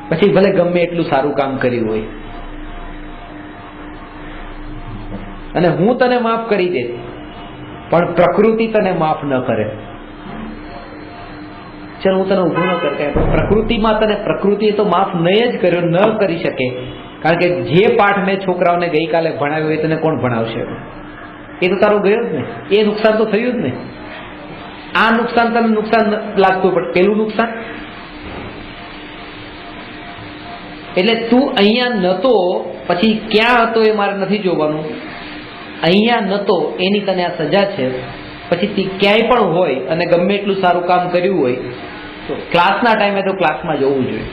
પછી ભલે ગમે એટલું સારું કામ કર્યું હોય, અને હું તને માફ કરી દે, પણ પ્રકૃતિ તને માફ ન કરે. ચાલ હું તને ઊભું ન કરતા, પ્રકૃતિમાં તને પ્રકૃતિએ તો માફ નહીં જ કર્યો, ન કરી શકે. કારણ કે જે પાઠ મેં છોકરાઓને ગઈકાલે ભણાવ્યો એ તને કોણ ભણાવશે? એ તો તારું ગયો જ ને, એ નુકસાન તો થયું જ ને. આ નુકસાન તને નુકસાન લાગતું, પણ પેલું નુકસાન. એટલે તું અહીંયા નતો, પછી ક્યાં હતો એ મારે નથી જોવાનું. અહીંયા નતો એની તને આ સજા છે. પછી તી ક્યાંય પણ હોય અને ગમે એટલું સારું કામ કર્યું હોય તો ક્લાસના ટાઈમે તો ક્લાસમાં જવું જોઈએ.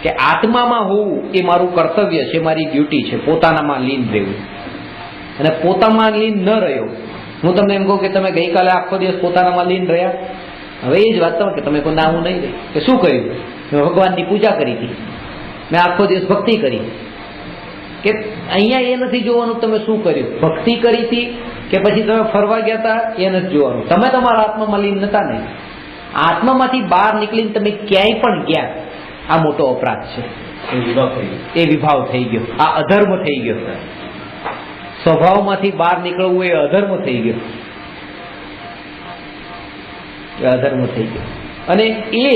કે આત્મામાં હોવું એ મારું કર્તવ્ય છે, મારી ડ્યુટી છે. પોતાનામાં લીન રહેવું, અને પોતામાં લીન ન રહ્યો. હું તમને એમ કહું કે તમે ગઈકાલે આખો દિવસ પોતાનામાં લીન રહ્યા, હવે એ જ વાત તમે કે તમે કોઈ નાવું નહીં રહે કે શું કર્યું? મેં ભગવાનની પૂજા કરી હતી, મેં આખો દિવસ ભક્તિ કરી. કે અહીંયા એ નથી જોવાનું તમે શું કર્યું, ભક્તિ કરી હતી કે પછી તમે ફરવા ગયા હતા એ નથી જોવાનું. તમે તમારા આત્મામાં લીન નતા ને, આત્મામાંથી બહાર નીકળીને તમે ક્યાંય પણ ગયા, આ મોટો અપરાધ છે. એ વિભાવ થઈ ગયો, આ અધર્મ થઈ ગયો. સ્વભાવમાંથી બહાર નીકળવું એ અધર્મ થઈ ગયો, અધર્મ થઈ ગયો. અને એ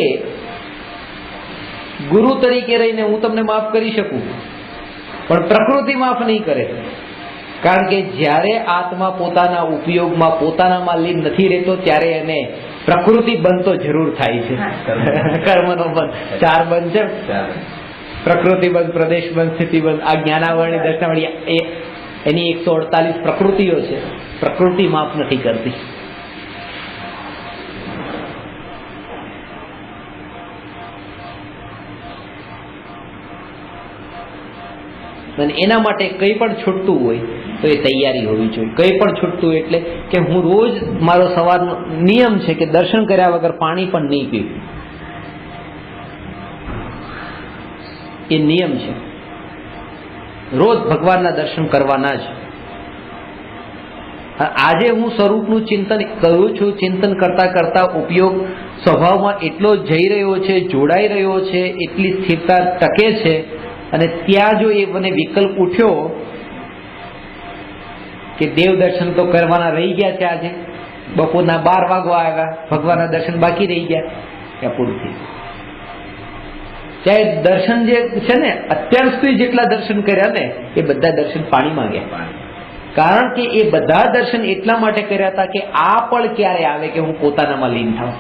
ગુરુ તરીકે રહીને હું તમને માફ કરી શકું, પણ પ્રકૃતિ માફ નહીં કરે. કારણ કે જ્યારે આત્મા પોતાના ઉપયોગમાં પોતાનામાં લીન નથી રહેતો ત્યારે એને પ્રકૃતિ બંધ તો જરૂર થાય છે. કર્મનો બંધ, ચાર બંધ છે, પ્રકૃતિ બંધ, પ્રદેશ બંધ, સ્થિતિ બંધ. આ જ્ઞાનાવરણી દર્શનાવળી એની 148 પ્રકૃતિઓ છે. પ્રકૃતિ માફ નથી કરતી. અને એના માટે કંઈ પણ છૂટતું હોય તો એ તૈયારી હોવી જોઈએ. કંઈ પણ છૂટતું હોય એટલે કે હું રોજ, મારો સવારનો નિયમ છે કે દર્શન કર્યા વગર પાણી પણ નહીં પીવું. એ નિયમ છે, રોજ ભગવાનના દર્શન કરવાના જ. આજે હું સ્વરૂપનું ચિંતન કરું છું, ચિંતન કરતા કરતા ઉપયોગ સ્વભાવમાં એટલો જઈ રહ્યો છે, જોડાઈ રહ્યો છે, એટલી સ્થિરતા ટકે છે. અને ત્યાં જો એ મને વિકલ્પ ઉઠ્યો કે દેવ દર્શન તો કરવાના રહી ગયા છે, આજે બપોરના 12 વાગવા આવ્યા, ભગવાનના દર્શન બાકી રહી ગયા, ત્યાં પૂરું થઈ ગયું. ત્યાં દર્શન જે છે ને, અત્યાર સુધી જેટલા દર્શન કર્યા ને એ બધા દર્શન પાણીમાં ગયા. કારણ કે એ બધા દર્શન એટલા માટે કર્યા હતા કે આ પળ ક્યારે આવે કે હું પોતાનામાં લીન થાઉં.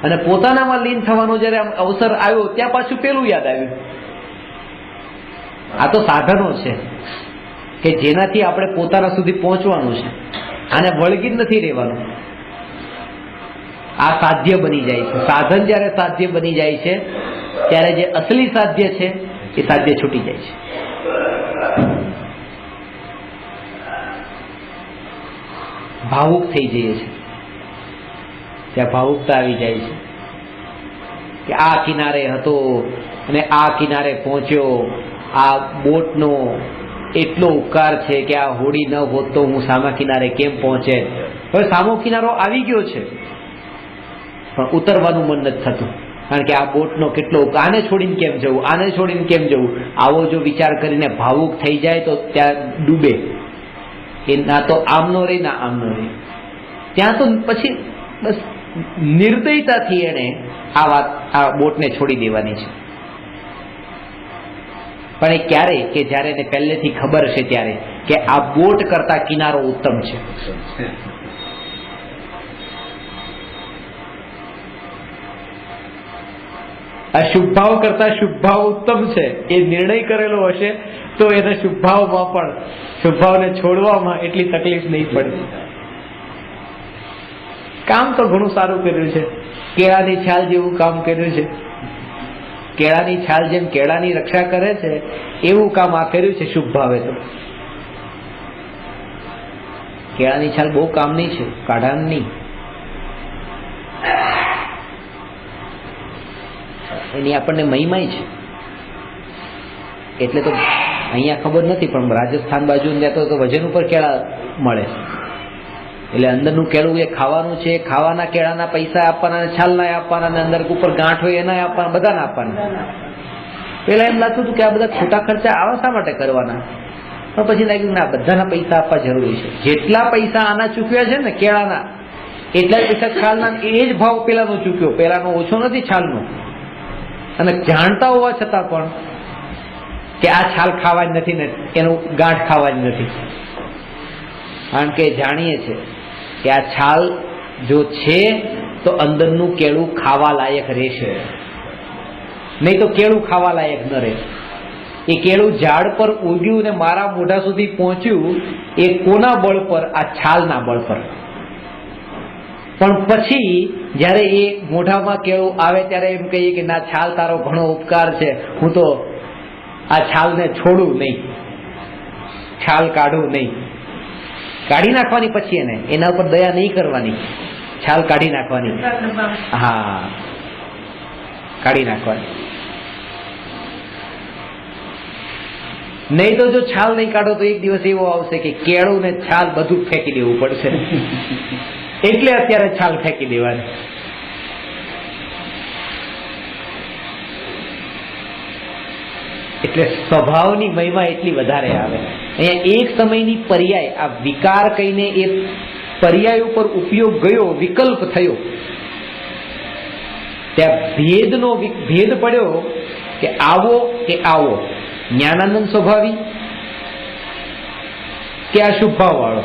અને પોતાનામાં લીન થવાનો જયારે અવસર આવ્યો ત્યાં પાછું પેલું યાદ આવ્યું. આ તો સાધનો છે કે જેનાથી આપણે પોતાના સુધી પહોંચવાનું છે. આને વળગી જ નથી રહેવાનું. આ સાધ્ય બની જાય છે. સાધન જયારે સાધ્ય બની જાય છે ત્યારે જે અસલી સાધ્ય છે એ સાધ્ય છૂટી જાય છે. ભાવુક થઈ જઈએ છે, ત્યાં ભાવુકતા આવી જાય છે કે આ કિનારે હતો અને આ કિનારે પહોંચ્યો. આ બોટનો એટલો ઉપકાર છે કે આ હોડી ન હોત તો હું સામા કિનારે કેમ પહોંચે. હવે સામો કિનારો આવી ગયો છે પણ ઉતરવાનું મન નથી થતું. કારણ કે આ બોટનો કેટલો, આને છોડીને કેમ જવું, આને છોડીને કેમ જવું, આવો જો વિચાર કરીને ભાવુક થઈ જાય તો ત્યાં ડૂબે. એ ના તો આમનો રહે ના આમનો રહે. ત્યાં તો પછી બસ નિર્દયતાથી એને આ બોટને છોડી દેવાની છે. પણ એ ક્યારે કે જ્યારે એને પહેલેથી ખબર છે ત્યારે કે આ બોટ કરતા કિનારો ઉત્તમ છે. આ શુભ ભાવ કરતા શુભ ભાવ ઉત્તમ છે એ નિર્ણય કરેલો હશે તો એને શુભ ભાવમાં પણ, શુભ ભાવને છોડવામાં એટલી તકલીફ નહીં પડે. કામ તો ઘણું સારું કર્યું છે, કેળાની છાલ જેવું કામ કર્યું છે. કેળાની છાલ જેમ કેળાની રક્ષા કરે છે એવું કામ આ કર્યું છે શુભ ભાવે. તો કેળાની છાલ બહુ કામની છે, કાઢાની. એની આપણને મહિમાય છે. એટલે તો અહીંયા ખબર નથી, પણ રાજસ્થાન બાજુ ત્યાં તો વજન ઉપર કેળા મળે. એટલે અંદરનું કેળું એ ખાવાનું છે, ખાવાના કેળાના પૈસા આપવાના, છાલ ના આપવાના, અને અંદર ઉપર ગાંઠ હોય એના આપવાના, બધાને આપવાના. પેલા એમ લાગતું હતું કે આ બધા ખોટા ખર્ચા આવા શા માટે કરવાના, પણ પછી લાગ્યું ના, બધાના પૈસા આપવા જરૂરી છે. જેટલા પૈસા આના ચૂક્યા છે ને કેળાના, એટલા જ પૈસા છાલના, એ જ ભાવ પેલાનો ચૂક્યો. પેલાનો ઓછો નથી છાલનો. અને જાણતા હોવા છતાં પણ કે આ છાલ ખાવા જ નથી ને એનું ગાંઠ ખાવા જ નથી. કારણ કે જાણીએ છે કે આ છાલ જો છે તો અંદરનું કેળું ખાવા લાયક રહેશે, નહીં તો કેળું ખાવા લાયક ન રહે. એ કેળું ઝાડ પર ઉગ્યું ને મારા મોઢા સુધી પહોંચ્યું એ કોના બળ પર? આ છાલના બળ પર. પણ પછી જ્યારે એ મોઢામાં કેળું આવે ત્યારે એમ કહીએ કે ના, છાલ તારો ઘણો ઉપકાર છે, હું તો આ છાલને છોડું નહીં, છાલ કાઢું નહીં. કાઢી નાખવાની પછી એને, એના ઉપર દયા નહીં કરવાની, છાલ કાઢી નાખવાની. હા, કાઢી નાખવાની. નહીં તો જો છાલ નહીં કાઢો તો એક દિવસ એવો આવશે કે કેળું ને છાલ બધું ફેંકી દેવું પડશે. એટલે અત્યારે છાલ ફેંકી દેવાની. એટલે સ્વભાવની મહિમા એટલી વધારે આવે. અહીંયા એક સમયની પર્યાય, આ વિકાર કહીને એ પર્યાય ઉપર ઉપયોગ ગયો, વિકલ્પ થયો, ત્યાં ભેદનો ભેદ પડ્યો કે આવો કે આવો, જ્ઞાનાનંદ સ્વભાવી કે આ શુભ ભાવ વાળો.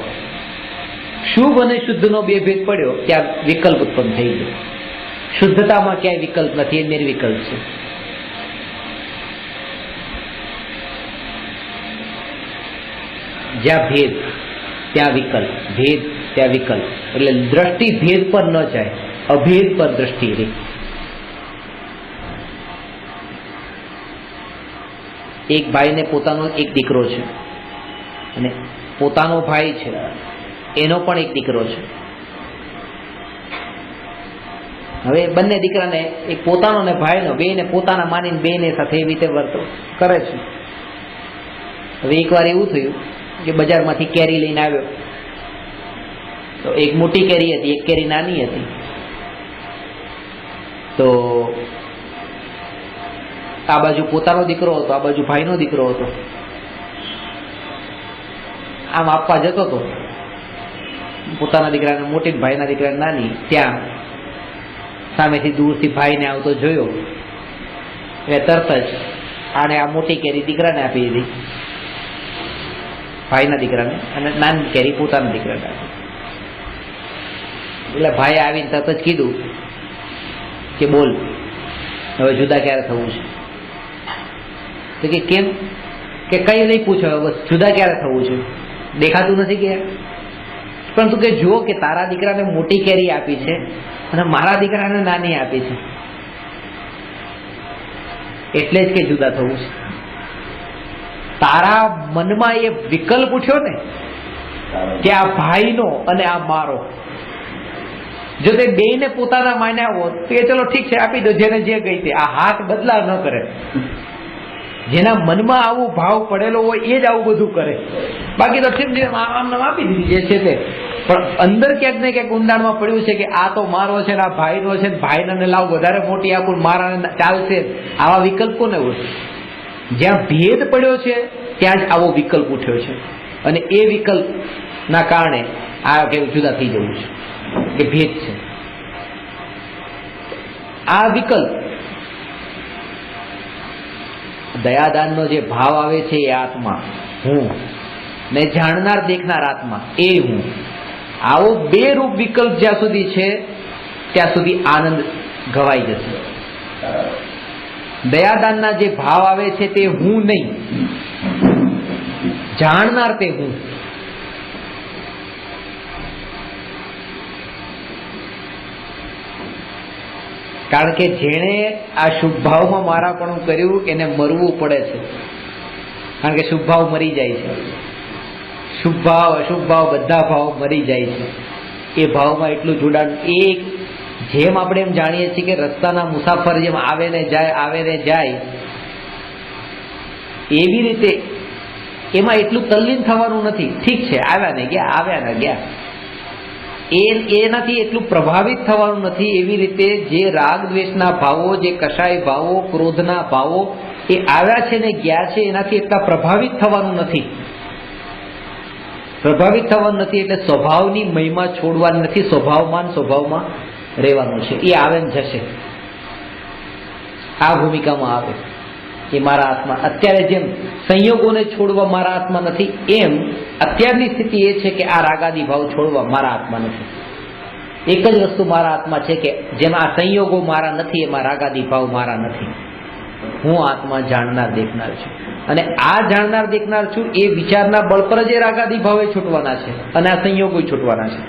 શુભ અને શુદ્ધનો બે ભેદ પડ્યો, ત્યાં વિકલ્પ ઉત્પન્ન થઈ ગયો. શુદ્ધતામાં ક્યાંય વિકલ્પ નથી, એ નિર્વિકલ્પ છે. જ્યાં ભેદ ત્યાં વિકલ્પ, ભેદ ત્યાં વિકલ્પ. એટલે દ્રષ્ટિ ભેદ પર ન જાય, અભેદ પર દ્રષ્ટિ રહી. એક ભાઈને પોતાનો એક દીકરો છે અને પોતાનો ભાઈ છે, એનો પણ એક દીકરો છે. હવે બંને દીકરાને, એક પોતાનો ને ભાઈનો, બેને પોતાના માનીને બેને સાથે એવી રીતે વર્તો કરે છે. હવે એકવાર એવું થયું કે બજારમાંથી કેરી લઈને આવ્યો, તો એક મોટી કેરી હતી, એક કેરી નાની હતી. તો આ બાજુ પોતાનો દીકરો હતો, આ બાજુ ભાઈનો દીકરો હતો. આમ આપવા જતો હતો, પોતાના દીકરાને મોટી, ભાઈના દીકરાને નાની. ત્યાં સામેથી દૂરથી ભાઈને આવતો જોયો એટલે તરત જ આને આ મોટી કેરી દીકરાને આપી દીધી, ભાઈના દીકરાને, અને નાની કેરી પોતાના દીકરાને આપી. એટલે ભાઈ આવીને તરત જ કીધું કે બોલ, હવે જુદા ક્યારે થવું છે? તો કે કેમ? કે કઈ નહીં પૂછો, બસ જુદા ક્યારે થવું છે? દેખાતું નથી કે? પરંતુ કે જુઓ કે તારા દીકરાને મોટી કેરી આપી છે અને મારા દીકરાને નાની આપી છે, એટલે જ કે જુદા થવું છે. તારા મનમાં એ વિકલ્પ ઉઠ્યો ને કે આ ભાઈનો અને આ મારો. જો તે બેયને પોતાના માન્યા હોત તો એ ચલો ઠીક છે, આપી દો, જેને જે ગઈ તે. આ હાથ બદલા ન કરે. જેના મનમાં આવો ભાવ પડેલો હોય એ જ આવું બધું કરે. બાકી તો ઠીક છે, આમ આપી દીધી જે છે તે. પણ અંદર ક્યાંક ને ક્યાંક ઊંડાણમાં પડ્યું છે કે આ તો મારો છે ને આ ભાઈનો છે, ભાઈને લાવ વધારે મોટી આપું, મારાને ચાલશે. આવા વિકલ્પ કોને હોય? જ્યાં ભેદ પડ્યો છે ત્યાં જ આવો વિકલ્પ ઉઠ્યો છે. અને એ વિકલ્પના કારણે આ કેવું જુદા થઈ જવું છે, કે ભેદ છે. આ વિકલ્પ દયાદાનનો જે ભાવ આવે છે એ આત્મા હું, ને જાણનાર દેખનાર આત્મા એ હું. આવો બે રૂપ વિકલ્પ જ્યાં સુધી છે ત્યાં સુધી આનંદ ગવાઈ જશે. દયાદાનના જે ભાવ આવે છે તે હું નહીં, જાણનાર તે હું. કારણ કે જેણે આ શુભ ભાવમાં મારાપણું કર્યું એને મરવું પડે છે, કારણ કે શુભ ભાવ મરી જાય છે. શુભ ભાવ અશુભ ભાવ બધા ભાવ મરી જાય છે. એ ભાવમાં એટલું જોડાણ. એ જેમ આપણે એમ જાણીએ છીએ કે રસ્તાના મુસાફર જેમ આવે ને જાય એવી રીતે એમાં એટલું તલ્લીન થવાનું નથી. ઠીક છે, આવ્યા ને ગયા એનાથી એટલું પ્રભાવિત થવાનું નથી. એવી રીતે જે રાગ દ્વેષના ભાવો, જે કષાય ભાવો, ક્રોધના ભાવો એ આવ્યા છે ને ગયા છે એનાથી એટલા પ્રભાવિત થવાનું નથી. એટલે સ્વભાવની મહિમા છોડવાની નથી. સ્વભાવમાં રહેવાનું છે. એ આવે ને જશે, આ ભૂમિકામાં આવે. એ મારા હાથમાં અત્યારે જેમ સંયોગોને છોડવા મારા હાથમાં નથી, એમ અત્યારની સ્થિતિ એ છે કે આ રાગાદી ભાવ છોડવા મારા હાથમાં નથી. એક જ વસ્તુ મારા હાથમાં છે કે જેમ આ સંયોગો મારા નથી એમાં રાગાદી ભાવ મારા નથી. હું આત્મા જાણનાર દેખનાર છું, અને આ જાણનાર દેખનાર છું એ વિચારના બળ પર જ રાગાદી ભાવે છૂટવાના છે અને આ સંયોગો છૂટવાના છે.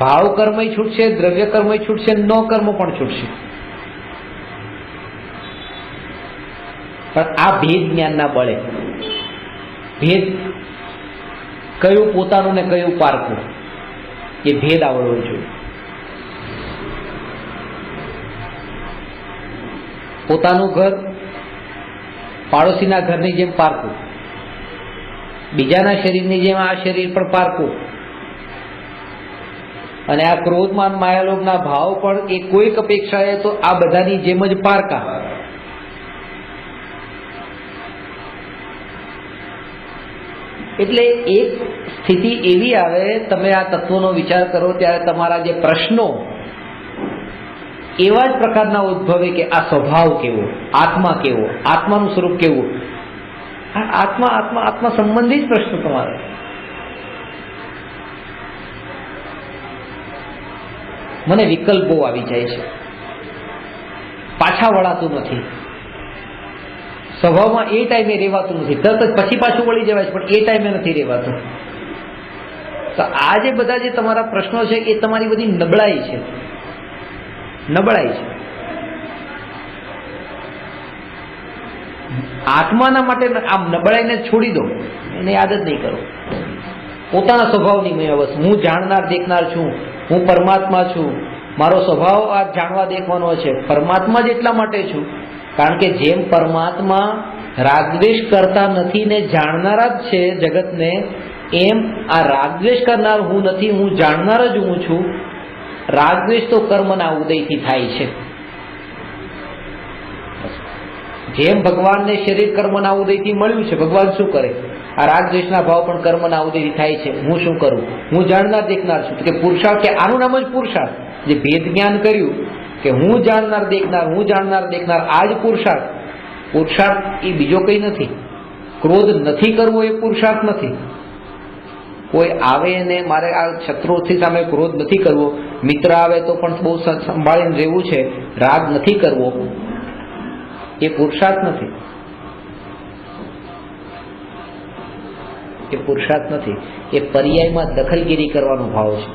ભાવ કર્મ છૂટશે, દ્રવ્ય કર્મ છૂટશે, ન કર્મ પણ છૂટશે. પણ આ ભેદ જ્ઞાનના બળે, ભેદ કયું પોતાનું ને કયું પારખું, એ ભેદ આવડવો જોઈએ. પોતાનું ઘર પાડોશીના ઘરની જેમ પારખું, બીજાના શરીરની જેમ આ શરીર પણ પારખું. અને આ ક્રોધમાન માયાલોભના ભાવ પણ એ કોઈક અપેક્ષાએ તો આ બધાની જેમ જ પારકા. એટલે એક સ્થિતિ એવી આવે, તમે આ તત્વોનો વિચાર કરો ત્યારે તમારા જે પ્રશ્નો એવા જ પ્રકારના ઉદ્ભવે કે આ સ્વભાવ કેવો, આત્મા કેવો, આત્માનું સ્વરૂપ કેવું. આત્મા સંબંધી જ પ્રશ્ન તમારે. મને વિકલ્પો આવી જાય છે, પાછા વળાતું નથી. સ્વભાવમાં એ ટાઈમે રહેવાતું નથી, તરત જ પછી પાછું વળી જવાય છે, પણ એ ટાઈમે નથી રહેવાતું. તો આ જે બધા જે તમારા પ્રશ્નો છે એ તમારી બધી નબળાઈ છે. આત્માના માટે આમ નબળાઈને છોડી દો, એને યાદ જ નહીં કરો. પોતાના સ્વભાવની મેં બસ હું જાણનાર દેખનાર છું, હું પરમાત્મા છું, મારો સ્વભાવ આ જાણવા દેખવાનો છે. પરમાત્મા જ એટલા માટે છું કારણ કે જેમ પરમાત્મા રાગદ્વેષ કરતા નથી ને જાણનારા જ છે જગતને, એમ આ રાગદ્વેષ કરનાર હું નથી, હું જાણનાર જ હું છું. રાગદ્વેષ તો કર્મના ઉદયથી થાય છે. જેમ ભગવાનને શરીર કર્મના ઉદયથી મળ્યું છે, ભગવાન શું કરે? આ રાગદ્વેષના ભાવ પણ કર્મના ઉદયથી થાય છે. હું શું કરું? હું જાણનાર દેખનાર છું. કે પુરુષાર્થ, કે આનું નામ જ પુરુષાર્થ. જે ભેદ જ્ઞાન કર્યું કે હું જાણનાર દેખનાર, આ જ પુરુષાર્થ. પુરુષાર્થ એ બીજો કંઈ નથી. ક્રોધ નથી કરવો એ પુરુષાર્થ નથી. કોઈ આવે ને મારે આ શત્રુથી સામે ક્રોધ નથી કરવો, મિત્ર આવે તો પણ બહુ સંભાળીને રહેવું છે, રાગ નથી કરવો, એ પુરુષાર્થ નથી. એ પર્યાયમાં દખલગીરી કરવાનો ભાવ છે.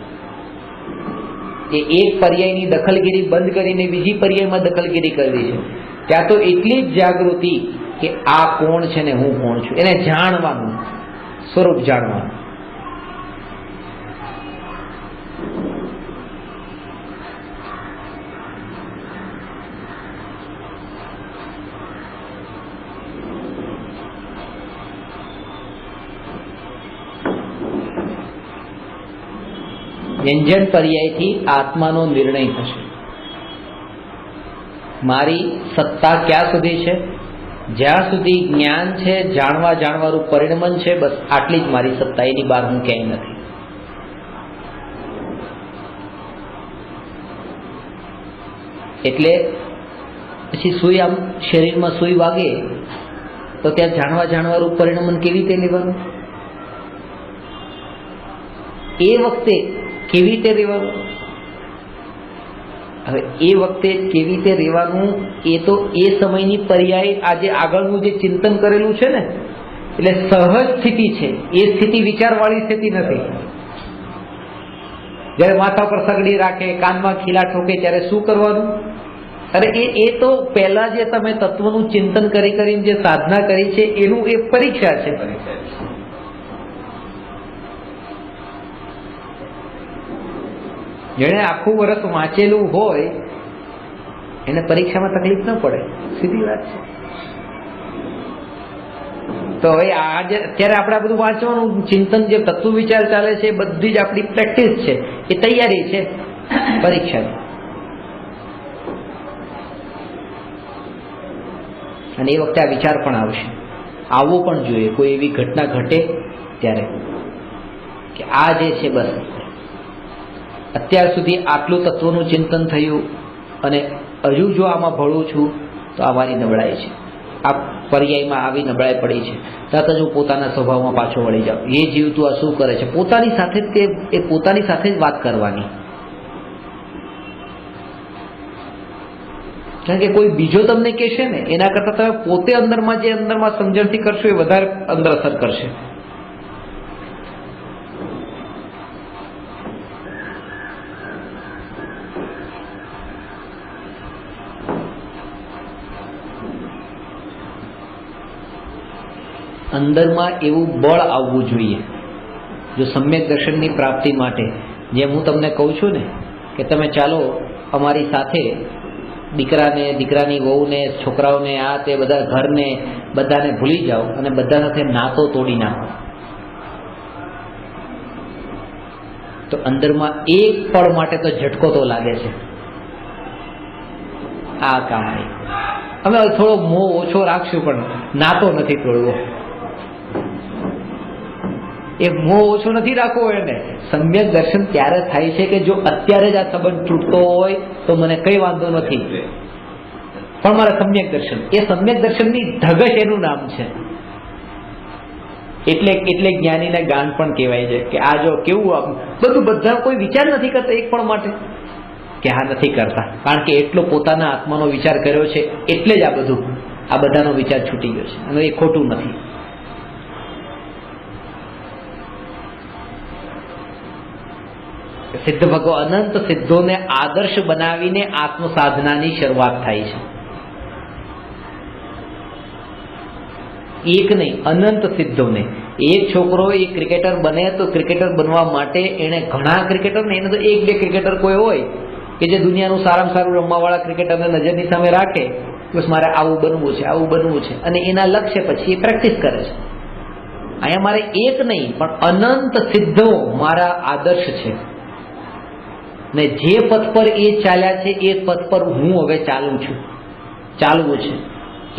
એ એક પર્યાયની દખલગીરી બંધ કરીને બીજી પર્યાયમાં દખલગીરી કરવી છે. ત્યાં તો એટલી જ જાગૃતિ કે આ કોણ છે ને હું કોણ છું, એને જાણવાનું, સ્વરૂપ જાણવાનું. વ્યંજન પર્યાયથી આત્માનો નિર્ણય થશે. મારી સત્તા ક્યાં સુધી છે? જ્યાં સુધી જ્ઞાન છે, જાણવારૂપ પરિણમન છે, બસ આટલી જ મારી સત્તા, એની બહાર હું ક્યાંય નથી. એટલે પછી સુઈ આમ શરીરમાં સુઈ વાગે તો ત્યાં જાણવારૂપ પરિણમન કેવી રીતે લેવાનું? એ વખતે કેવી રીતે રહેવાનું? હવે એ વખતે કેવી રીતે રહેવાનું એ તો એ સમયની પર્યાય આજે આગળનું જે ચિંતન કરેલું છે ને, એટલે સહજ સ્થિતિ છે. એ સ્થિતિ વિચારવાળી સ્થિતિ નથી. જ્યારે માથા પર સગડી રાખે, કાનમાં ખીલા ઠોકે, ત્યારે શું કરવાનું? અરે એ તો પહેલા જે તમે તત્વનું ચિંતન કરીને જે સાધના કરી છે એનું એ પરીક્ષા છે. જેણે આખું વર્ષ વાંચેલું હોય એને પરીક્ષામાં તકલીફ ન પડે, સીધી વાત છે. તો હવે આજે અત્યારે આપણે આ બધું વાંચવાનું ચિંતન, જે તત્વ વિચાર ચાલે છે, બધી જ આપણી પ્રેક્ટિસ છે, એ તૈયારી છે પરીક્ષાની. અને એ વખતે આ વિચાર પણ આવશે, આવવો પણ જોઈએ. કોઈ એવી ઘટના ઘટે ત્યારે કે આ જે છે બસ અત્યાર સુધી આટલું તત્વનું ચિંતન થયું અને હજુ જો આમાં ભળું છું તો આ મારી નબળાઈ છે, આ પર્યાયમાં આવી નબળાઈ પડી છે. તરત જ હું પોતાના સ્વભાવમાં પાછો વળી જાઉં. એ જીવ તું આ શું કરે છે, પોતાની સાથે જ એ પોતાની સાથે જ વાત કરવાની. કારણ કે કોઈ બીજો તમને કહેશે ને એના કરતાં તમે પોતે અંદરમાં સમજણથી કરશો એ વધારે અંદર અસર કરશે. અંદરમાં એવું બળ આવવું જોઈએ જો સમ્યક દર્શનની પ્રાપ્તિ માટે. જેમ હું તમને કહું છું ને કે તમે ચાલો અમારી સાથે દીકરાને, દીકરાની વહુને, છોકરાઓને, આ તે બધા ઘરને બધાને ભૂલી જાઓ અને બધા સાથે નાતો તોડી નાખો, તો અંદરમાં એક પળ માટે તો ઝટકો તો લાગે છે. આ કામ નહીં. અમે થોડો મોહ ઓછો રાખશું પણ નાતો નથી તોડવો. એ મોહ ઓછો નથી રાખવો. એને સમ્યક દર્શન ત્યારે થાય છે કે જો અત્યારે જ આ સંબંધ તૂટતો હોય તો મને કઈ વાંધો નથી, પણ મારા સમ્યક દર્શન, એ સમ્યક દર્શનની ધગશ એનું નામ છે. એટલે જ્ઞાનીને ગાન પણ કહેવાય છે કે આ જો કેવું બધું, બધા કોઈ વિચાર નથી કરતા એક પણ માટે કે આ નથી કરતા, કારણ કે એટલો પોતાના આત્માનો વિચાર કર્યો છે એટલે જ આ બધાનો વિચાર છૂટી ગયો છે. અને એ ખોટું નથી. સિદ્ધ ભગવાન અનંત સિદ્ધોને આદર્શ બનાવીને આત્મ સાધનાની શરૂઆત થાય છે. એક નહીં, અનંત સિદ્ધોને. એક છોકરો એક ક્રિકેટર બને તો ક્રિકેટર બનવા માટે એને ઘણા ક્રિકેટર ને, એને તો એક બે ક્રિકેટર કોઈ હોય કે જે દુનિયાનું સારામાં સારું રમવાવાળા ક્રિકેટરને નજરની સામે રાખે, બસ મારે આવું બનવું છે, આવું બનવું છે, અને એના લક્ષ્ય પછી એ પ્રેક્ટિસ કરે છે. અહીંયા મારે એક નહીં પણ અનંત સિદ્ધો મારા આદર્શ છે ને જે પથ પર એ ચાલ્યા છે એ પથ પર હું હવે ચાલવું છે.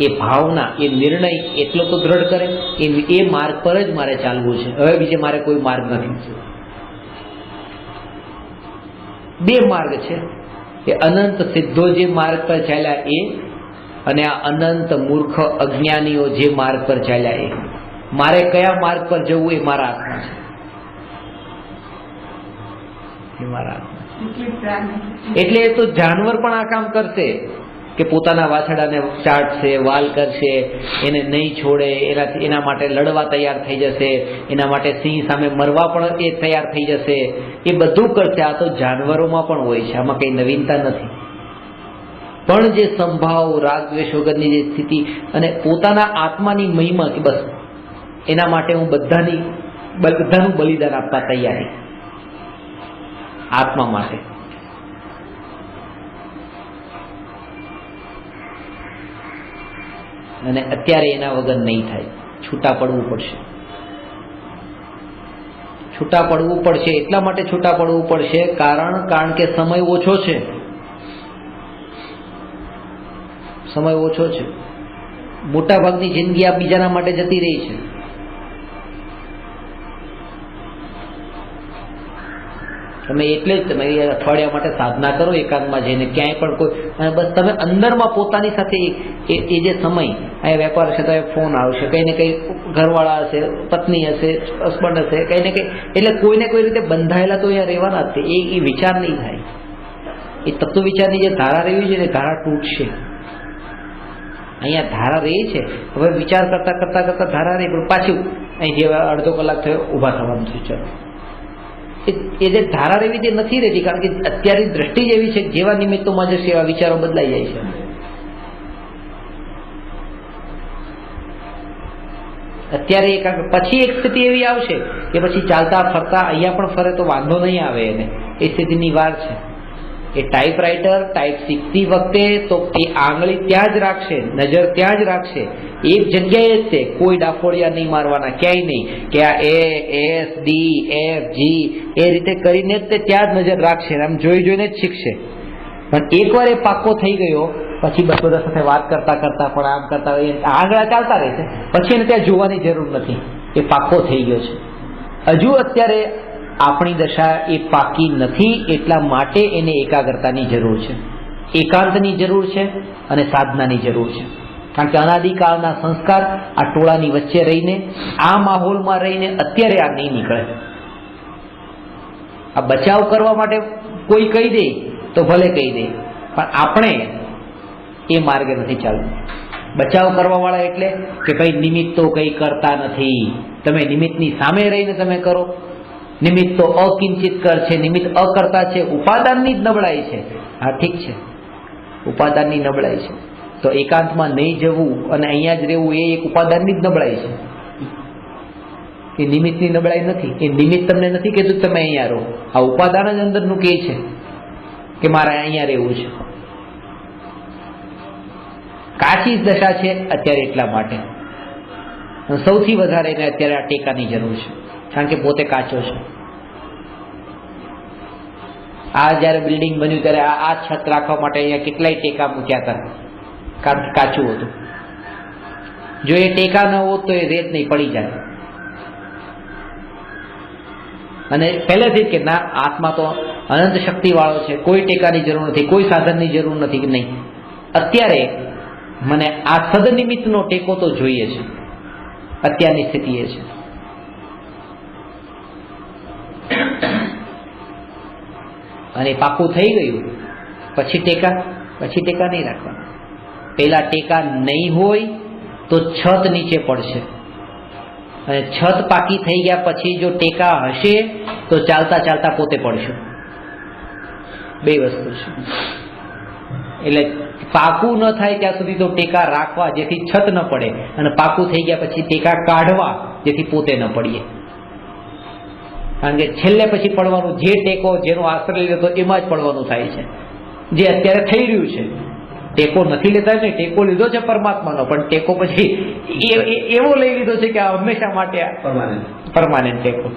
એ ભાવના, એ નિર્ણય એટલો તો દ્રઢ કરે એ માર્ગ પર જ મારે ચાલવું છે. હવે બીજે મારે કોઈ માર્ગ નથી. બે માર્ગ છે. એ અનંત સિદ્ધો જે માર્ગ પર ચાલ્યા એ, અને આ અનંત મૂર્ખ અજ્ઞાનીઓ જે માર્ગ પર ચાલ્યા એ. મારે કયા માર્ગ પર જવું એ મારા હાથમાં છે. એ મારા હાથમાં. એટલે એ તો જાનવર પણ આ કામ કરશે કે પોતાના વાછડાને ચાટશે, વાલ કરશે, એને નહીં છોડે, એના માટે લડવા તૈયાર થઈ જશે, એના માટે સિંહ સામે મરવા પણ એ તૈયાર થઈ જશે. એ બધું કરશે. આ તો જાનવરોમાં પણ હોય છે, આમાં કઈ નવીનતા નથી. પણ જે સંભાવ, રાગ દ્વેષ વગરની જે સ્થિતિ અને પોતાના આત્માની મહિમા કે બસ એના માટે હું બધાનું બલિદાન આપવા તૈયારી, આત્મા માટે. અને અત્યારે એના વગર નહીં થાય. છૂટા પડવું પડશે. છૂટા પડવું પડશે એટલા માટે છૂટા પડવું પડશે કારણ કે સમય ઓછો છે. સમય ઓછો છે. મોટા ભાગની જિંદગી આ બીજાના માટે જતી રહી છે. તમે એટલે જ તમે અઠવાડિયા માટે સાધના કરો, એકાંતમાં જઈને ક્યાંય પણ કોઈ, અને બસ તમે અંદરમાં પોતાની સાથે એ જે સમય, અહીંયા વેપાર હશે તો ફોન આવશે, કંઈ ને કંઈ ઘરવાળા હશે, પત્ની હશે, હસબન્ડ હશે, કંઈ ને કંઈ, એટલે કોઈને કોઈ રીતે બંધાયેલા તો અહીંયા રહેવાના જ છે. એ વિચાર નહીં થાય. એ તત્વ વિચારની જે ધારા રહી છે ને ધારા તૂટશે. અહીંયા ધારા રહી છે, હવે વિચાર કરતા કરતા કરતા ધારા રહી, પણ પાછું અહીં જે અડધો કલાક થયો ઊભા થવાનું છે. ચલો એ જે ધારા રહેવી તે નથી રહેતી, કારણ કે અત્યારે દ્રષ્ટિ જ એવી છે કે જેવા નિમિત્તોમાં જશે એવા વિચારો બદલાઈ જાય છે. અત્યારે પછી એક સ્થિતિ એવી આવશે કે પછી ચાલતા ફરતા અહીંયા પણ ફરે તો વાંધો નહીં આવે એને, એ સ્થિતિની વાર છે. એ ટાઈપરાઇટર ટાઈપ શીખતી વખતે તો એ આંગળી ત્યાં જ રાખશે, નજર ત્યાં જ રાખશે, એક જગ્યાએ જ છે, કોઈ ડાફોડિયા નહીં મારવાના, ક્યાંય નહીં કે આ ASDFG એ રીતે કરીને જ તે ત્યાં જ નજર રાખશે, આમ જોઈ જોઈને જ શીખશે. પણ એકવાર એ પાક્કો થઈ ગયો પછી બસ બધા સાથે વાત કરતા કરતા પણ આમ કરતા આંગળા ચાલતા રહેશે, પછી એને ત્યાં જોવાની જરૂર નથી, એ પાક્કો થઈ ગયો છે. હજુ અત્યારે આપણી દશા એ પાકી નથી, એટલા માટે એને એકાગ્રતાની જરૂર છે, એકાંતની જરૂર છે અને સાધનાની જરૂર છે. કારણ કે અનાદિકાળના સંસ્કાર આ ટોળાની વચ્ચે રહીને, આ માહોલમાં રહીને અત્યારે આ નહીં નીકળે. આ બચાવ કરવા માટે કોઈ કહી દે તો ભલે કહી દે, પણ આપણે એ માર્ગે નથી ચાલવું. બચાવ કરવા વાળા એટલે કે ભાઈ નિમિત્તો કંઈ કરતા નથી, તમે નિમિત્તની સામે રહીને તમે કરો. નિમિત્ત તો અકિંચિત કર છે, નિમિત્ત અકર્તા છે, ઉપાદાનની જ નબળાઈ છે. હા ઠીક છે, ઉપાદાનની નબળાઈ છે તો એકાંતમાં નહીં જવું અને અહીંયા જ રહેવું એ એક ઉપાદાનની જ નબળાઈ છે. એ નિમિત્તની નબળાઈ નથી. એ નિમિત્ત તમને નથી કહેતું તમે અહીંયા રહો, આ ઉપાદાન જ અંદરનું કહે છે કે મારે અહીંયા રહેવું છે. કાચી દશા છે અત્યારે, એટલા માટે સૌથી વધારે એને અત્યારે આ ટેકાની જરૂર છે, કારણ કે પોતે કાચો છે. આ જયારે બિલ્ડિંગ બન્યું ત્યારે આ છત રાખવા માટે અહીંયા કેટલાય ટેકા મૂક્યા હતા, કારણ કે કાચું હતું. જો એ ટેકા ન હોત તો એ રેત નહીં પડી જાય. અને પહેલેથી કે ના, આત્મા તો અનંત શક્તિ વાળો છે, કોઈ ટેકાની જરૂર નથી, કોઈ સાધનની જરૂર નથી કે નહીં. અત્યારે મને આ સદનિમિત્તનો ટેકો તો જોઈએ છે, અત્યારની સ્થિતિ એ છે. અને પાકું થઈ ગયું પછી ટેકા નહીં રાખવાના. પેલા ટેકા નહીં હોય તો છત નીચે પડશે, અને છત પાકી થઈ ગયા પછી જો ટેકા હશે તો ચાલતા ચાલતા પોતે પડશે. બે વસ્તુ છે. એટલે પાકું ન થાય ત્યાં સુધી તો ટેકા રાખવા જેથી છત ન પડે, અને પાકું થઈ ગયા પછી ટેકા કાઢવા જેથી પોતે ન પડીએ. કારણ કે છેલ્લે પછી પડવાનું, જે ટેકો જેનો આશ્રય લીધો હતો એમાં જ પડવાનું થાય છે, જે અત્યારે થઈ રહ્યું છે. ટેકો નથી લેતા ને, ટેકો લીધો છે પરમાત્માનો, પણ ટેકો પછી એવો લઈ લીધો છે કે આ હંમેશા માટે પરમાનન્ટ ટેકો.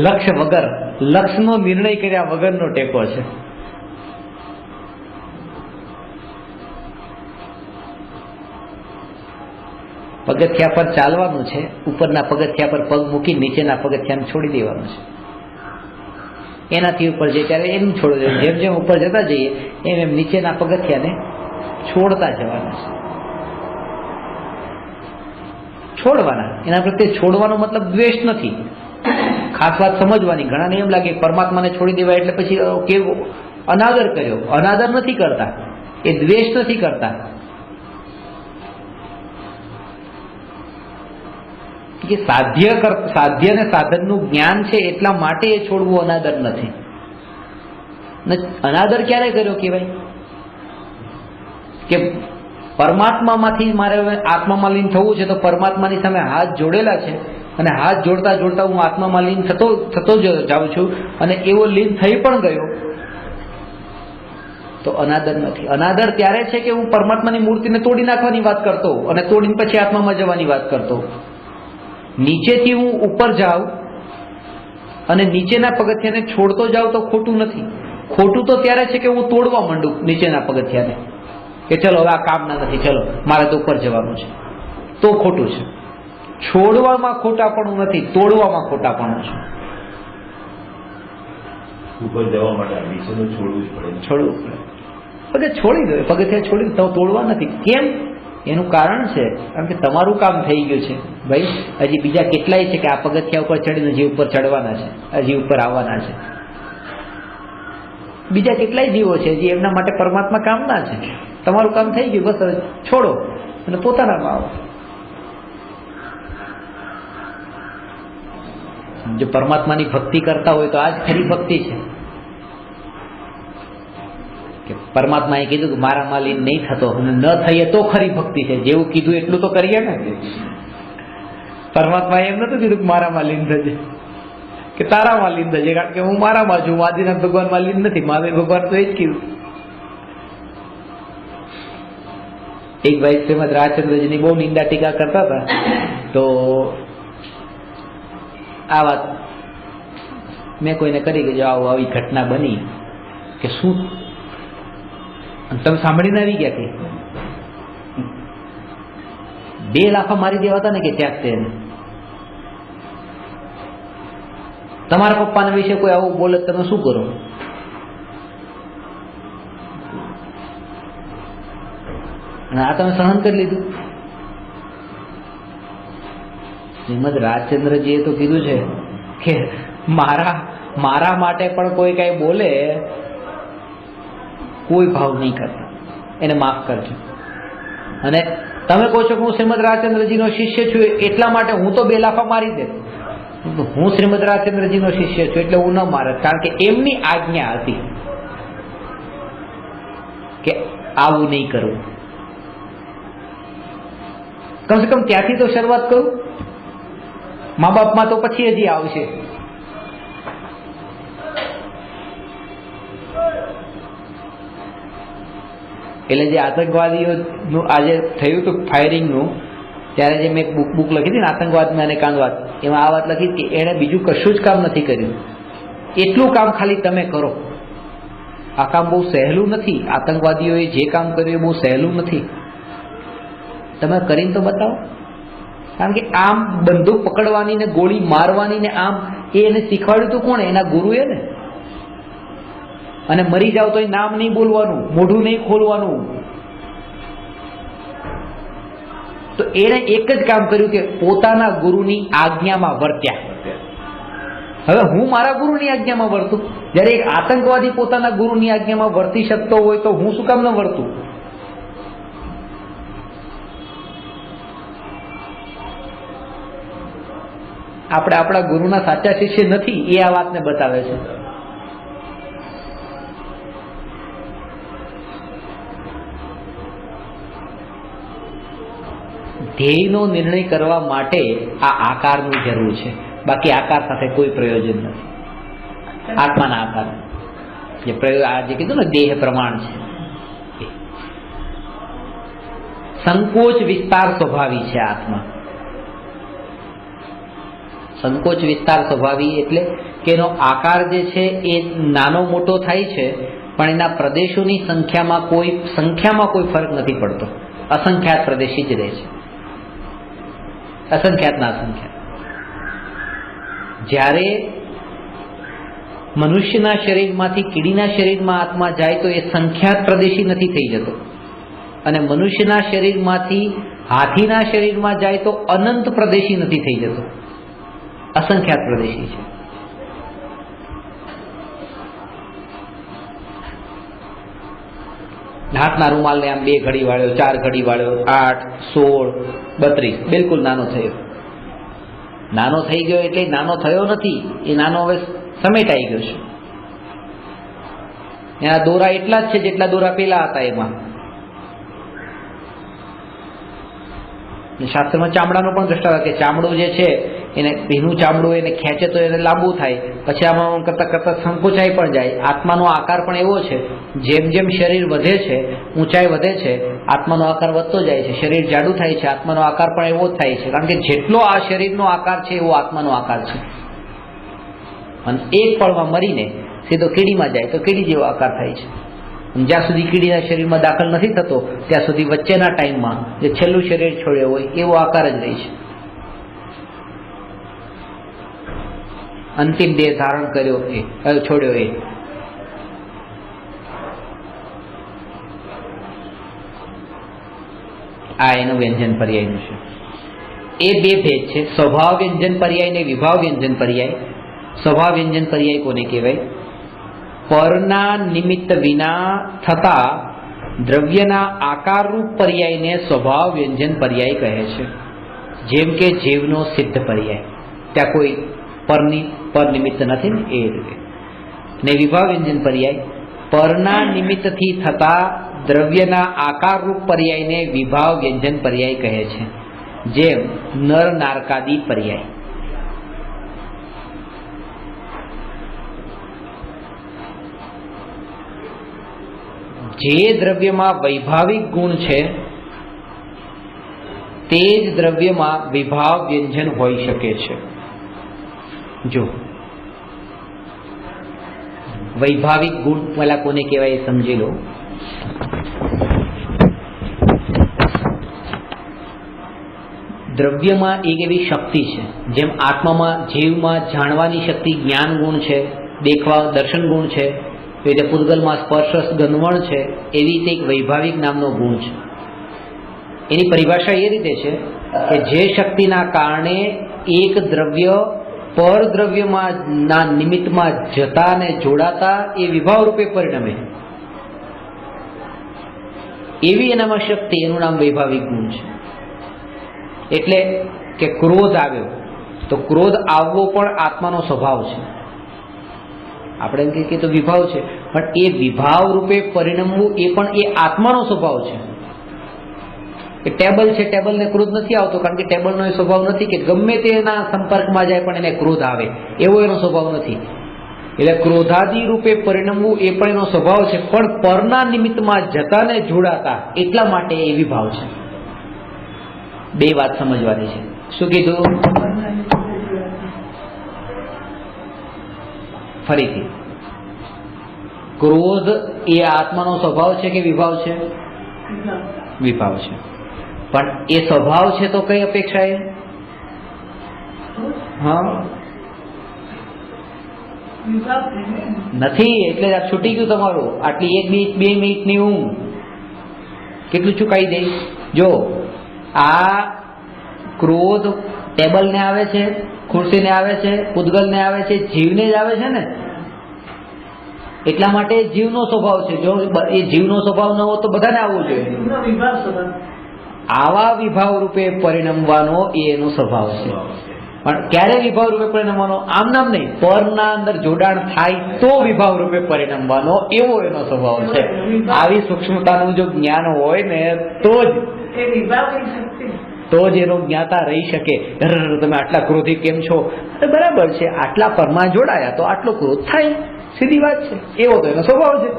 લક્ષ્ય વગર, લક્ષ્યનો નિર્ણય કર્યા વગરનો ટેકો છે. પગથિયા પર ચાલવાનું છે, ઉપરના પગથિયા પર પગ મૂકી નીચેના પગથિયાને છોડી દેવાનું છે. એનાથી ઉપર જઈએ ત્યારે એમ છોડી દેવાનું, જેમ જેમ ઉપર જતા જઈએ એમ એમ નીચેના પગથિયાને છોડતા જવાના છે. છોડવાના, એના પ્રત્યે છોડવાનો મતલબ દ્વેષ નથી. ખાસ વાત સમજવાની. ઘણાને એમ લાગે પરમાત્માને છોડી દેવાય એટલે પછી કેવો અનાદર કર્યો. અનાદર નથી કરતા, એ દ્વેષ નથી કરતા. કે સાધ્ય અને સાધનનું જ્ઞાન છે એટલા માટે એ છોડવું અનાદર નથી. અનાદર ક્યારે કર્યો કહેવાય? કે પરમાત્મામાંથી મારે આત્મામાં લીન થવું છે તો પરમાત્માની સામે હાથ જોડેલા છે, અને હાથ જોડતા જોડતા હું આત્મામાં લીન થતો જ જાઉં છું, અને એવો લીન થઈ પણ ગયો તો અનાદર નથી. અનાદર ત્યારે છે કે હું પરમાત્માની મૂર્તિને તોડી નાખવાની વાત કરતો અને તોડીને પછી આત્મામાં જવાની વાત કરતો. નીચેથી હું ઉપર જાઉં અને નીચેના પગથિયાને છોડતો જાઉં તો ખોટું નથી. ખોટું તો ત્યારે છે કે હું તોડવા માંડું નીચેના પગથિયાને, કે ચલો હવે આ કામના નથી, ચલો મારે તો ઉપર જવાનું છે, તો ખોટું છે. છોડવામાં ખોટાપણું નથી, તોડવામાં ખોટાપણું છે. ઉપર જવા માટે નીચેનું છોડવું જ પડે. છોડવું પડે. પગે છોડી દો, પગથિયા છોડી દો, તોડવા નથી. કેમ? એનું કારણ છે કારણ કે તમારું કામ થઈ ગયું છે. ભાઈ હજી બીજા કેટલાય છે કે આ પગથિયા ઉપર ચડીને હજી ઉપર ચડવાના છે, હજી ઉપર આવવાના છે. બીજા કેટલાય જીવો છે હજી, એમના માટે પરમાત્મા કામના છે. તમારું કામ થઈ ગયું, બસ હવે છોડો અને પોતાનામાં આવો. જો પરમાત્માની ભક્તિ કરતા હોય તો આ જ ખરી ભક્તિ છે કે પરમાત્માએ કીધું કે મારામાં લીન નહીં થતો અને ન થઈએ તો ખરી ભક્તિ છે. જેવું કીધું એટલું તો કરીએ ને. પરમાત્માએ એમ નતું કીધું કે મારામાં લીન થજે કે તારામાં લીન થજે, કારણ કે હું મારામાં છું, આદિનાથ ભગવાનમાં લીન નથી. મહાવીર ભગવાન તો એ જ કીધું. એક ભાઈ શ્રીમદ રાજચંદ્રજીની બહુ નિંદા ટીકા કરતા હતા, તો આ વાત મેં કોઈને કરી કે જો આવી ઘટના બની કે શું તમે સાંભળીને આવી ગયા કે 2 લાફા મારી દેવા હતા ને કે ત્યાં તેને તમારા પપ્પાના વિશે કોઈ આવું બોલે તમે શું કરો? અને આ તમે સહન કરી લીધું. શ્રીમદ રાજચંદ્રજીએ તો કીધું છે કે મારા માટે પણ કોઈ કઈ બોલે કોઈ ભાવ નહીં કરતા, એને માફ કરજો. અને તમે કહો છો કે હું શ્રીમદ રાજચંદ્રજીનો શિષ્ય છું એટલા માટે હું તો 2 લાફા મારી દે. હું શ્રીમદ રાજચંદ્રજીનો શિષ્ય છું એટલે હું ન મારત, કારણ કે એમની આજ્ઞા હતી કે આવું નહીં કરવું. કમસે કમ ત્યાંથી તો શરૂઆત કરું. મા બાપમાં તો પછી હજી આવશે. એટલે જે આતંકવાદીઓનું આજે થયું હતું ફાયરિંગનું, ત્યારે જે મેં બુક લખી હતી ને આતંકવાદમાં અને કાંડવાદ, એમાં આ વાત લખી કે એણે બીજું કશું જ કામ નથી કર્યું, એટલું કામ ખાલી તમે કરો. આ કામ બહુ સહેલું નથી. આતંકવાદીઓએ જે કામ કર્યું એ બહુ સહેલું નથી. તમે કરીને તો બતાવો. કારણ કે આમ બંદૂક પકડવાની ને ગોળી મારવાની ને આમ એને શીખવાડ્યું હતું કોણે? એના ગુરુએ ને. અને મરી જાવ તો નામ નહીં બોલવાનું, મોઢું નહીં ખોલવાનું. તો એણે એક જ કામ કર્યું કે પોતાના ગુરુની આજ્ઞામાં વર્ત્યા. હવે હું મારા ગુરુની આજ્ઞામાં વર્તું? જ્યારે એક આતંકવાદી પોતાના ગુરુની આજ્ઞામાં વર્તી શકતો હોય તો હું શું કામ ન વર્તું? આપણે આપણા ગુરુના સાચા શિષ્ય નથી એ આ વાતને બતાવે છે. ધ્યેયનો નિર્ણય કરવા માટે આ આકારની જરૂર છે, બાકી આકાર સાથે કોઈ પ્રયોજન નથી. આત્માના આકાર જે પ્રયોગ આ જે કીધું ને દેહ પ્રમાણ છે. સંકોચ વિસ્તાર સ્વભાવી છે આત્મા. સંકોચ વિસ્તાર સ્વભાવી એટલે કે એનો આકાર જે છે એ નાનો મોટો થાય છે, પણ એના પ્રદેશોની સંખ્યામાં કોઈ ફરક નથી પડતો. અસંખ્યાત પ્રદેશી જ રહે છે. અસંખ્યાતના અસંખ્યાત. જ્યારે મનુષ્યના શરીરમાંથી કીડીના શરીરમાં આત્મા જાય તો એ સંખ્યાત પ્રદેશી નથી થઈ જતો, અને મનુષ્યના શરીરમાંથી હાથીના શરીરમાં જાય તો અનંત પ્રદેશી નથી થઈ જતો, અસંખ્યાત પ્રદેશી છે. હાથના રૂમાલને આમ 2 ઘડી વાળ્યો, 4 ઘડી વાળ્યો, 8, 16, 32, બિલકુલ નાનો થયો. નાનો થઈ ગયો એટલે નાનો થયો નથી, એ નાનો હવે સમેટાઈ ગયો છે. એના દોરા એટલા જ છે જેટલા દોરા પેલા હતા. એમાં શાસ્ત્રમાં ચામડાનો પણ દ્રષ્ટાંત કે ચામડું જે છે એને ભીનું ચામડું એને ખેંચે તો એને લાંબુ થાય, પછી આમાં કરતા કરતા સંકોચાઈ પણ જાય. આત્માનો આકાર પણ એવો છે, જેમ જેમ શરીર વધે છે, ઊંચાઈ વધે છે, આત્માનો આકાર વધતો જાય છે. શરીર જાડું થાય છે, આત્માનો આકાર પણ એવો જ થાય છે, કારણ કે જેટલો આ શરીરનો આકાર છે એવો આત્માનો આકાર છે. અને એક પળમાં મરીને સીધો કીડીમાં જાય તો કીડી જેવો આકાર થાય છે. જ્યાં સુધી કીડીના શરીરમાં દાખલ નથી થતો ત્યાં સુધી વચ્ચેના ટાઈમમાં જે છેલ્લું શરીર છોડ્યો હોય એવો આકાર જ રહે છે. અંતિમ દેહ ધારણ કર્યો એ છોડ્યો એ આ એનું વ્યંજન પર્યાયનું છે. એ 2 ભેદ છે, સ્વભાવ વ્યંજન પર્યાય ને વિભાવ વ્યંજન પર્યાય. સ્વભાવ વ્યંજન પર્યાય કોને કહેવાય? પરના નિમિત્ત વિના થતા દ્રવ્યના આકારરૂપ પર્યાયને સ્વભાવ વ્યંજન પર્યાય કહે છે. જેમ કે જીવનો સિદ્ધ પર્યાય, ત્યાં કોઈ પર નિમિત્ત નથી ને એ રીતે. ને વિભાવ વ્યંજન પર્યાય પરના નિમિત્તથી થતા દ્રવ્યના આકારરૂપ પર્યાયને વિભાવ વ્યંજન પર્યાય કહે છે, જેમ નર નારકાદી પર્યાય. જે દ્રવ્યમાં વૈભાવિક ગુણ છે તે જ દ્રવ્યમાં વિભાવ વ્યંજન હોઈ શકે છે. જો વૈભાવિક ગુણ પેલા કોને કહેવાય એ સમજી લો. દ્રવ્યમાં એક એવી શક્તિ છે, જેમ આત્મામાં જીવમાં જાણવાની શક્તિ જ્ઞાન ગુણ છે, દેખવા દર્શન ગુણ છે, એ રીતે પૂતગલમાં સ્પર્શ ગંધવણ છે, એવી રીતે એક વૈભાવિક નામનો ગુણ છે. એની પરિભાષા એ રીતે છે કે જે શક્તિના કારણે એક દ્રવ્ય પર દ્રવ્યમાં ના નિમિત્તમાં જતા ને જોડાતા એ વિભાવ રૂપે પરિણમે, એવી એનામાં શક્તિ, એનું નામ વૈભાવિક ગુણ છે. એટલે કે ક્રોધ આવ્યો તો ક્રોધ આવવો પણ આત્માનો સ્વભાવ છે. આપણે એમ કહીએ તો વિભાવ છે, પણ એ વિભાવ રૂપે પરિણમવું એ પણ એ આત્માનો સ્વભાવ છે. કે ટેબલ છે, ટેબલને ક્રોધ નથી આવતો, કારણ કે ટેબલનો એ સ્વભાવ નથી કે ગમે તેના સંપર્કમાં જાય પણ એને ક્રોધ આવે, એવો એનો સ્વભાવ નથી. એટલે ક્રોધાદી રૂપે પરિણમવું એ પણ એનો સ્વભાવ છે, પણ પરના નિમિત્તમાં જતાને જોડાતા એટલા માટે એ વિભાવ છે. બે વાત સમજવાની છે. શું કીધું? ફરીથી, ક્રોધ એ આત્માનો સ્વભાવ છે કે વિભાવ છે? વિભાવ છે. પણ એ સ્વભાવ છે તો કઈ અપેક્ષા એ? હા નથી, એટલે આ છૂટી ગયું તમારું. આટલી 1 મિનિટ 2 મિનિટની ઊંઘ કેટલું ચૂકાઈ દે? જો આ ક્રોધ ટેબલને આવે છે, ખુરશીને આવે છે, પૂતગલને આવે છે, જીવને જ આવે છે ને. એટલા માટે જીવનો સ્વભાવ છે. જો એ જીવનો સ્વભાવ ન હોય તો બધાને આવવો જોઈએ. આવા વિભાવ રૂપે પરિણમવાનો એ એનો સ્વભાવ છે. પણ ક્યારે વિભાવ રૂપે પરિણમવાનો? આમ નામ નહીં, પરના અંદર જોડાણ થાય તો વિભાવ રૂપે પરિણમવાનો એવો એનો સ્વભાવ છે. આવી સૂક્ષ્મતાનું જો જ્ઞાન હોય ને તો જ એનો જ્ઞાતા રહી શકે. તમે આટલા ક્રોધી કેમ છો? બરાબર છે, આટલા પરમાં જોડાયા તો આટલો ક્રોધ થાય, સીધી વાત છે. એવો તો એનો સ્વભાવ છે.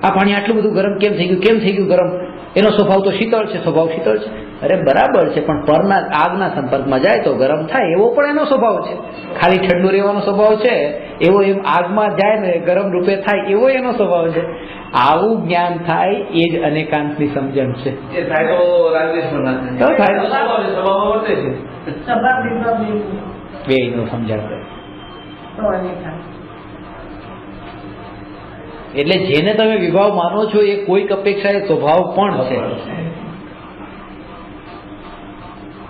આ પાણી આટલું બધું ગરમ કેમ થઈ ગયું? કેમ થઈ ગયું ગરમ? એનો સ્વભાવ તો શીતળ છે, સ્વભાવ શીતળ છે. અરે બરાબર છે, પણ પરના આગના સંપર્કમાં જાય તો ગરમ થાય, એવો પણ એનો સ્વભાવ છે. ખાલી ઠંડુ રહેવાનો સ્વભાવ છે, એવો એમ આગમાં જાય ને ગરમ રૂપે થાય, એવો એનો સ્વભાવ છે. આવું જ્ઞાન થાય એ જ અનેકાંતની સમજણ છે. બેયનું સમજણ. એટલે જેને તમે વિભાવ માનો છો એ કોઈક અપેક્ષા એ સ્વભાવ પણ છે.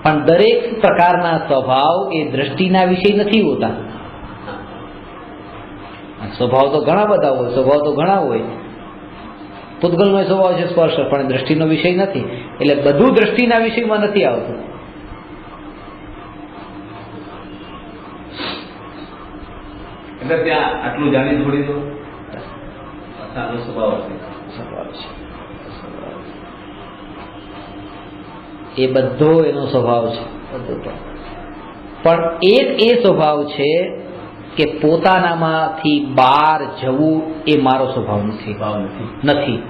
પણ દરેક પ્રકારના સ્વભાવ એ દ્રષ્ટિના વિષય નથી હોતા. સ્વભાવ તો ઘણા બધા હોય, સ્વભાવ તો ઘણા હોય. પૂતગલનો સ્વભાવ છે સ્પર્શ, પણ દ્રષ્ટિનો વિષય નથી. એટલે બધું દ્રષ્ટિના વિષયમાં નથી આવતું. એટલે ત્યાં આટલું જાણી છોડી દો. એ બધો એનો સ્વભાવ છે. પણ એક એ સ્વભાવ છે કે પોતાનામાંથી બહાર જવું એ મારો સ્વભાવ નથી.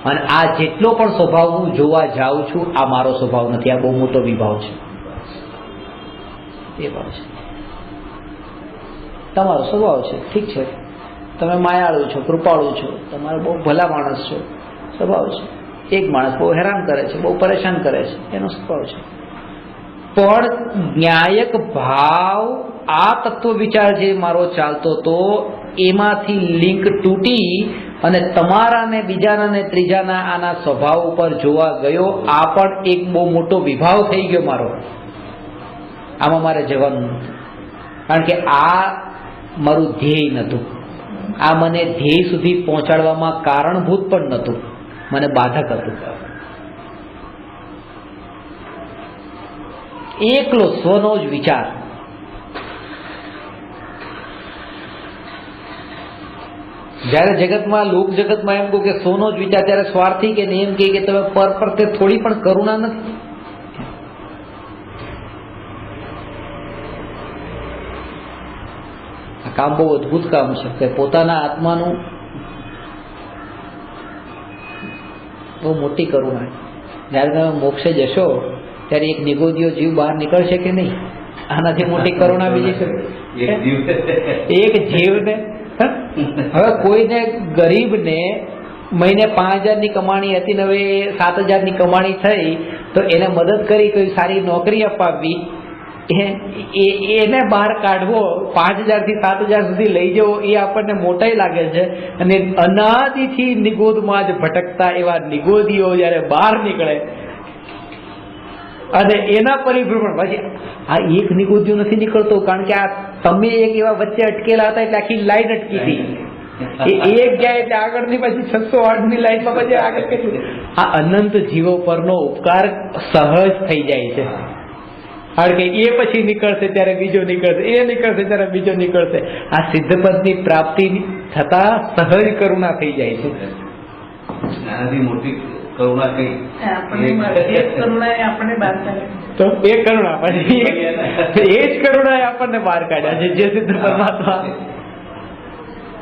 અને આ જેટલો પણ સ્વભાવ હું જોવા જાઉં છું આ મારો સ્વભાવ નથી. આ બહુ મોટો વિભાવ છે. એ ભાવ છે તમારો સ્વભાવ છે. ઠીક છે, તમે માયાળુ છો, કૃપાળુ છો, તમારો બહુ ભલા માણસ છો, સ્વભાવ છે. એક માણસ બહુ હેરાન કરે છે, બહુ પરેશાન કરે છે, એનો સ્વભાવ છે. પણ ન્યાયક ભાવ આ તત્વ વિચાર જે મારો ચાલતો હતો એમાંથી લિંક તૂટી અને તમારા ને બીજાના ને ત્રીજાના આના સ્વભાવ ઉપર જોવા ગયો. આ પણ એક બહુ મોટો વિભાવ થઈ ગયો મારો. આમાં મારે જવાનું નથી, કારણ કે આ મારું ધ્યેય નહોતું. આ મને ધ્યેય સુધી પહોંચાડવામાં કારણભૂત પણ નહોતું, મને બાધક હતું. એકલો સ્વનો જ વિચાર જયારે જગતમાં લોક જગતમાં એમ કહું કે સોનો જ વિચાર, ત્યારે સ્વાર્થી કે એમ કે તમે પર પ્રત્યે થોડી પણ કરુણા નથી. આ કામ બહુ અદભુત કામ છે કે પોતાના આત્માનું બહુ મોટી કરુણા. જયારે તમે મોક્ષે જશો ત્યારે એક નિગોદિયો જીવ બહાર નીકળશે કે નહીં? આનાથી મોટી કરુણા બીજી છે? એક જીવને, હવે કોઈને ગરીબને મહિને 5,000 ની કમાણી હતી ને હવે 7,000 ની કમાણી થઈ તો એને મદદ કરી, કોઈ સારી નોકરી અપાવવી, એને બહાર કાઢવો, 5,000 થી 7,000 સુધી લઈ જવો, એ આપણને મોટાઈ લાગે છે. અને અનાદિથી નિગોદમાં જ ભટકતા એવા નિગોદીઓ જયારે બહાર નીકળે અને એના પરિભ્રમણ, પછી આ એક નિગોદિયો નથી નીકળતો, કારણ કે આ તમે એક એવા વચ્ચે અટકેલા હતા એટલે આખી લાઈન અટકી હતી. એક ગયા એટલે આગળની પછી 608 ની લાઈનમાં પછી આગળ કેટલું. આ અનંત જીવો પરનો ઉપકાર સહજ થઈ જાય છે. કારણ કે એ પછી નીકળશે ત્યારે બીજો નીકળશે, એ નીકળશે ત્યારે બીજો નીકળશે. આ સિદ્ધપદની પ્રાપ્તિ થતા સહજ કરુણા થઈ જાય છે. આનાથી મોટી કરુણા કઈ? આપણને બહાર કાઢે. તો એ કરુણા પછી એ જ કરુણા આપણને બહાર કાઢ્યા છે, જે સિદ્ધ પરમાત્મા.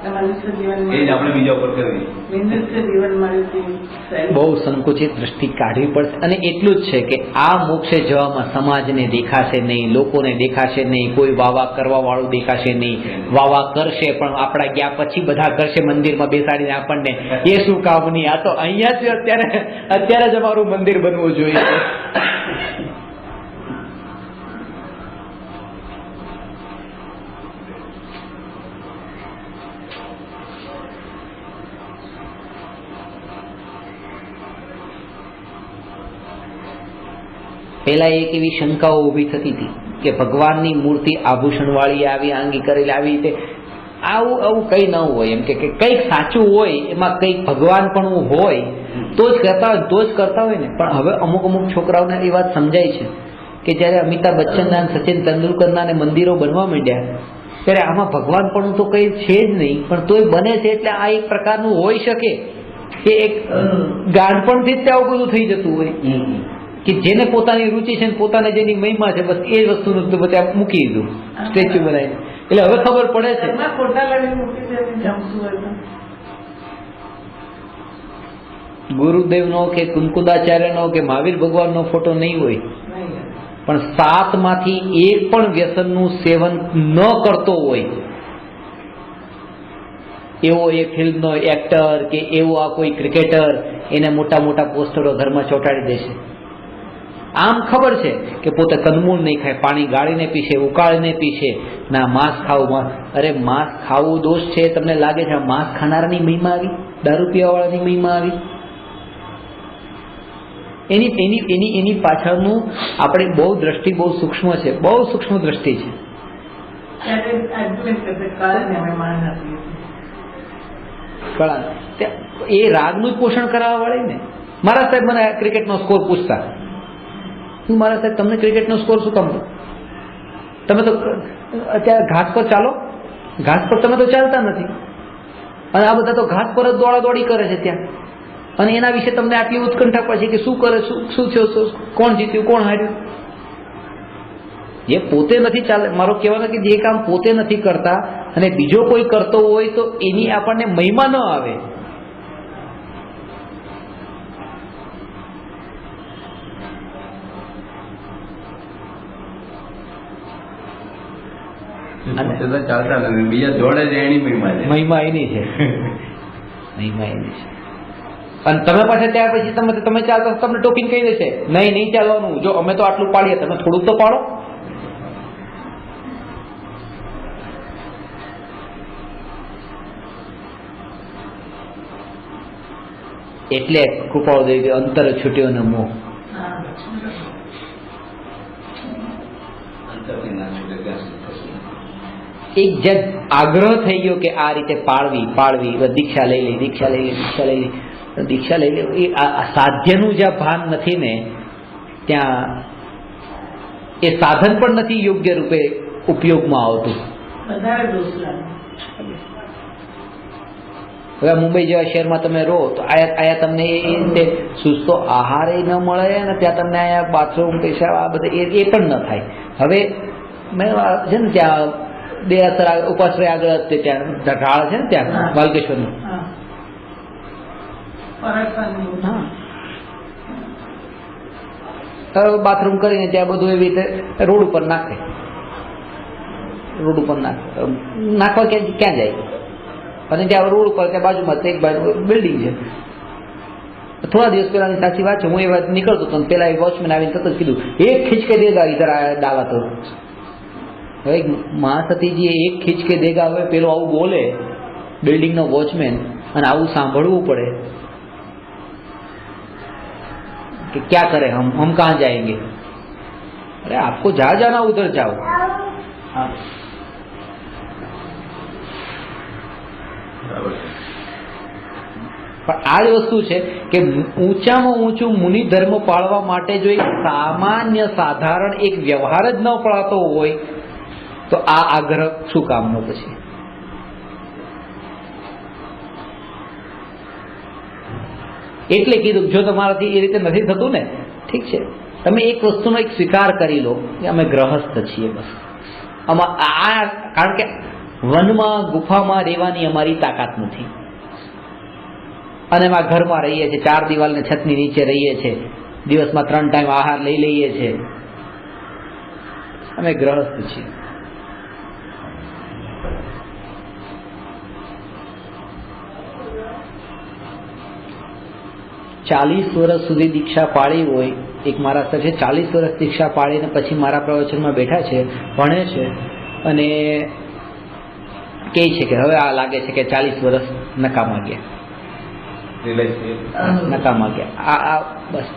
મનુષ્ય એ જ જીવનમાં આપણે બીજા ઉપર કરવી. મનુષ્ય જીવનમાં બહુ સંકુચિત દ્રષ્ટિ કાઢવી પડશે. અને એટલું જ છે કે આ મોક્ષે જવામાં સમાજને દેખાશે નહીં, લોકોને દેખાશે નહીં, કોઈ વાવા કરવા વાળું દેખાશે નહીં. વાવા કરશે પણ આપણા ગયા પછી બધા કરશે મંદિરમાં બેસાડીને આપણને. એ શું કામની? આ તો અહીંયા જ અત્યારે જ અમારું મંદિર બનવું જોઈએ. પહેલા એક એવી શંકાઓ ઊભી થતી હતી કે ભગવાનની મૂર્તિ આભૂષણવાળી આવી, આંગી કરેલી, આવી રીતે આવું કંઈ ન હોય. એમ કે કંઈક સાચું હોય, એમાં કંઈક ભગવાન પણ હોય તો જ કરતા હોય ને. પણ હવે અમુક છોકરાઓને એ વાત સમજાય છે કે જ્યારે અમિતાભ બચ્ચનના, સચિન તેંડુલકરના ને મંદિરો બનવા માંડ્યા ત્યારે આમાં ભગવાન પણ તો કંઈ છે જ નહીં, પણ તોય બને છે. એટલે આ એક પ્રકારનું હોઈ શકે કે એક ગાંઠપણથી જ આવું બધું થઈ જતું હોય કે જેને પોતાની રુચિ છે ને પોતાને જેની મહિમા છે બસ એ જ વસ્તુનું બધા મૂકી દીધું, સ્ટેચ્યુ બનાવી. એટલે હવે ખબર પડે છે ફોટા લાવી મૂકી દે, જમતું હોય તો. ગુરુદેવનો કે કુંકુદાચાર્યનો કે મહાવીર ભગવાનનો ફોટો નહીં હોય, પણ 7 માંથી એક પણ વ્યસનનું સેવન ન કરતો હોય એવો એ ફિલ્મનો એક્ટર કે એવો આ કોઈ ક્રિકેટર, એને મોટા મોટા પોસ્ટરો ઘરમાં ચોંટાડી દેશે. આમ ખબર છે કે પોતે કંદમૂળ નહીં ખાય, પાણી ગાળીને પીશે, ઉકાળીને પીશે, ના માંસ ખાવું. અરે માંસ ખાવું દોષ છે તમને લાગે છે? માંસ ખાનારની મહિમા આવી, દારૂ પીવાવાળાની મહિમા આવી? એની પાછળનું આપણે બહુ દ્રષ્ટિ બહુ સૂક્ષ્મ છે, બહુ સૂક્ષ્મ દ્રષ્ટિ છે. એ રાગનું જ પોષણ કરાવવા વાળી ને. મારા સાહેબ મને ક્રિકેટનો સ્કોર પૂછતા, હું મારા સાહેબ તમને ક્રિકેટનો સ્કોર શું કામ? તમે તો અત્યારે ઘાસ પર ચાલો, ઘાસ પર તમે તો ચાલતા નથી, અને આ બધા તો ઘાસ પર જ દોડાદોડી કરે છે ત્યાં, અને એના વિશે તમને આટલી ઉત્કંઠા પછી કે શું કરે, શું થયું, કોણ જીત્યું, કોણ હાર્યું. જે પોતે નથી ચાલે, મારો કહેવાનો કે જે કામ પોતે નથી કરતા અને બીજો કોઈ કરતો હોય તો એની આપણને મહિમા ન આવે. ચાલતા નથી, બીજા જોડે જ એની મહિમા એની છે, મહિમા એની છે. અને તમે પાસે ત્યાર પછી તમે ચાલતા તમને ટોકીને કહી દેશે નહીં ચાલવાનું, જો અમે તો આટલું પાડીએ, તમે થોડુંક તો પાડો. એટલે કૃપાળુ દેવી અંતર છૂટ્યો ન મોહ. એક જગ આગ્રહ થઈ ગયો કે આ રીતે પાળવી, દીક્ષા લઈ લે. એ સાધ્યનું જ્યાં ભાન નથી ને ત્યાં એ સાધન પણ નથી યોગ્ય રૂપે ઉપયોગમાં આવતું. હવે મુંબઈ જેવા શહેરમાં તમે રહો તો આયા તમને એ રીતે સુસ્તો આહાર ન મળે અને ત્યાં તમને અહીંયા બાથરૂમ પેશાબ આ બધા એ પણ ન થાય. હવે મેં છે ને ત્યાં દેરાસર ઉપાશ્રય આગળ ત્યાં ઢાળ છે ને ત્યાં બાલકેશ્વરનું, બાથરૂમ કરીને ત્યાં બધું એવી રીતે રોડ ઉપર નાખે. રોડ ઉપર નાખવા ક્યાં જાય? અને ત્યાં રોડ ઉપર ત્યાં બાજુમાં એક બાજુ બિલ્ડિંગ છે. થોડા દિવસ પહેલાની સાચી વાત છે, હું એ વાત નીકળતો હતો પેલા એ વોચમેન આવીને તરત જ કીધું, એક ખીંચ કે દેગા ઇધર ડાલા તો. હવે મહાસતીજી એક ખીંચ કે દેગા, હવે પેલો આવું બોલે બિલ્ડિંગનો વોચમેન અને આવું સાંભળવું પડે कि क्या करें हम कहाँ जाएंगे? अरे आपको जहाँ जाना उधर जाओ. પણ આ જ વસ્તુ છે કે ઊંચામાં ઊંચું મુનિ ધર્મ પાળવા માટે જો એક સામાન્ય સાધારણ એક વ્યવહાર જ ન પડાતો હોય તો આ આગ્રહ શું કામનો પછી? એટલે કીધું જો તમારાથી એ રીતે નથી થતું ને, ઠીક છે, તમે એક વસ્તુનો એક સ્વીકાર કરી લો કે અમે ગ્રહસ્થ છીએ બસ. કારણ કે વનમાં ગુફામાં રહેવાની અમારી તાકાત નથી અને એમાં ઘરમાં રહીએ છીએ, 4 દિવાલને છતની નીચે રહીએ છીએ, દિવસમાં 3 ટાઈમ આહાર લઈ લઈએ છીએ, અમે ગ્રહસ્થ છીએ. ચાલીસ વર્ષ સુધી દીક્ષા પાળી હોય એક મારા સર છે, 40 વર્ષ દીક્ષા પાળીને પછી મારા પ્રવચનમાં બેઠા છે, ભણે છે અને કહે છે કે હવે આ લાગે છે કે 40 વર્ષ નકામા ગયા. આ બસ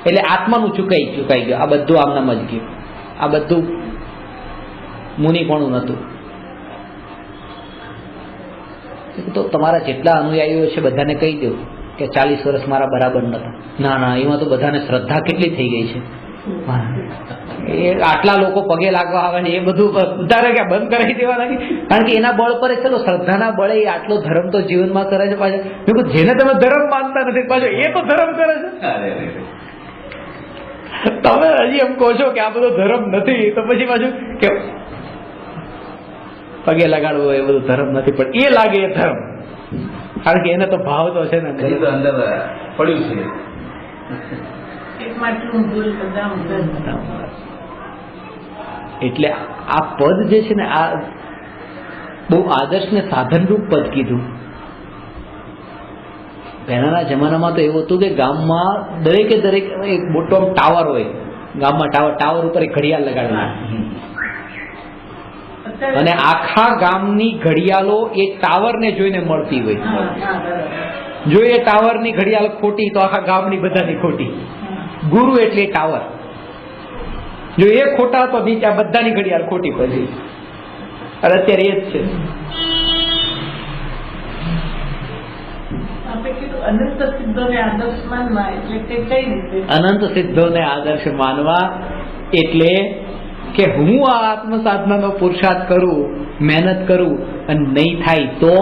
એટલે આત્માનું ચૂકાઈ ગયું. આ બધું આમનામ જ ગયું. આ બધું મુનિપણું નહોતું. તો તમારા જેટલા અનુયાયીઓ છે બધાને કહી દો કે 40 વર્ષ મારા બરાબર નતા. ના એમાં તો બધાને શ્રદ્ધા કેટલી થઈ ગઈ છે. એ આટલા લોકો પગે લાગવા આવે ને એ બધું વધારે ક્યાં બંધ કરાવી દેવા લાગી? કારણ કે એના બળ પર ચલો શ્રદ્ધાના બળે એ આટલો ધર્મ તો જીવનમાં કરે છે. પાછો જેને તમે ધર્મ માનતા નથી પાછો એ તો ધર્મ કરે છે. તમે હજી એમ કહો છો કે આ બધો ધર્મ નથી, તો પછી પાછું કે પગે લગાડવો એ બધું ધર્મ નથી, પણ એ લાગે એ ધર્મ. કારણ કે એને તો ભાવ તો છે ને અંદર પડ્યું છે. એટલે આ પદ જે છે ને આ બહુ આદર્શ ને સાધનરૂપ પદ કીધું. પહેલાના જમાનામાં તો એવું હતું કે ગામમાં દરેકે દરેક એક મોટો ટાવર હોય, ગામમાં ટાવર ઉપર એક ઘડિયાળ લગાડેલા અને આખા ગામની ઘડિયાળો એ ટાવરને જોઈને મળતી હોય. જો એ ટાવરની ઘડિયાળ ખોટી તો આખા ગામની બધાની ખોટી. ગુરુ એટલે ટાવર, જો એ ખોટા તો નીચે બધાની ઘડિયાળ ખોટી પછી. અને અત્યારે એ જ છે. અનંત સિદ્ધોને આદર્શ માનવા એટલે કે હું આ આત્મ સાધનાનો પુરુષાર્થ કરું, મહેનત કરું અને નહીં થાય તો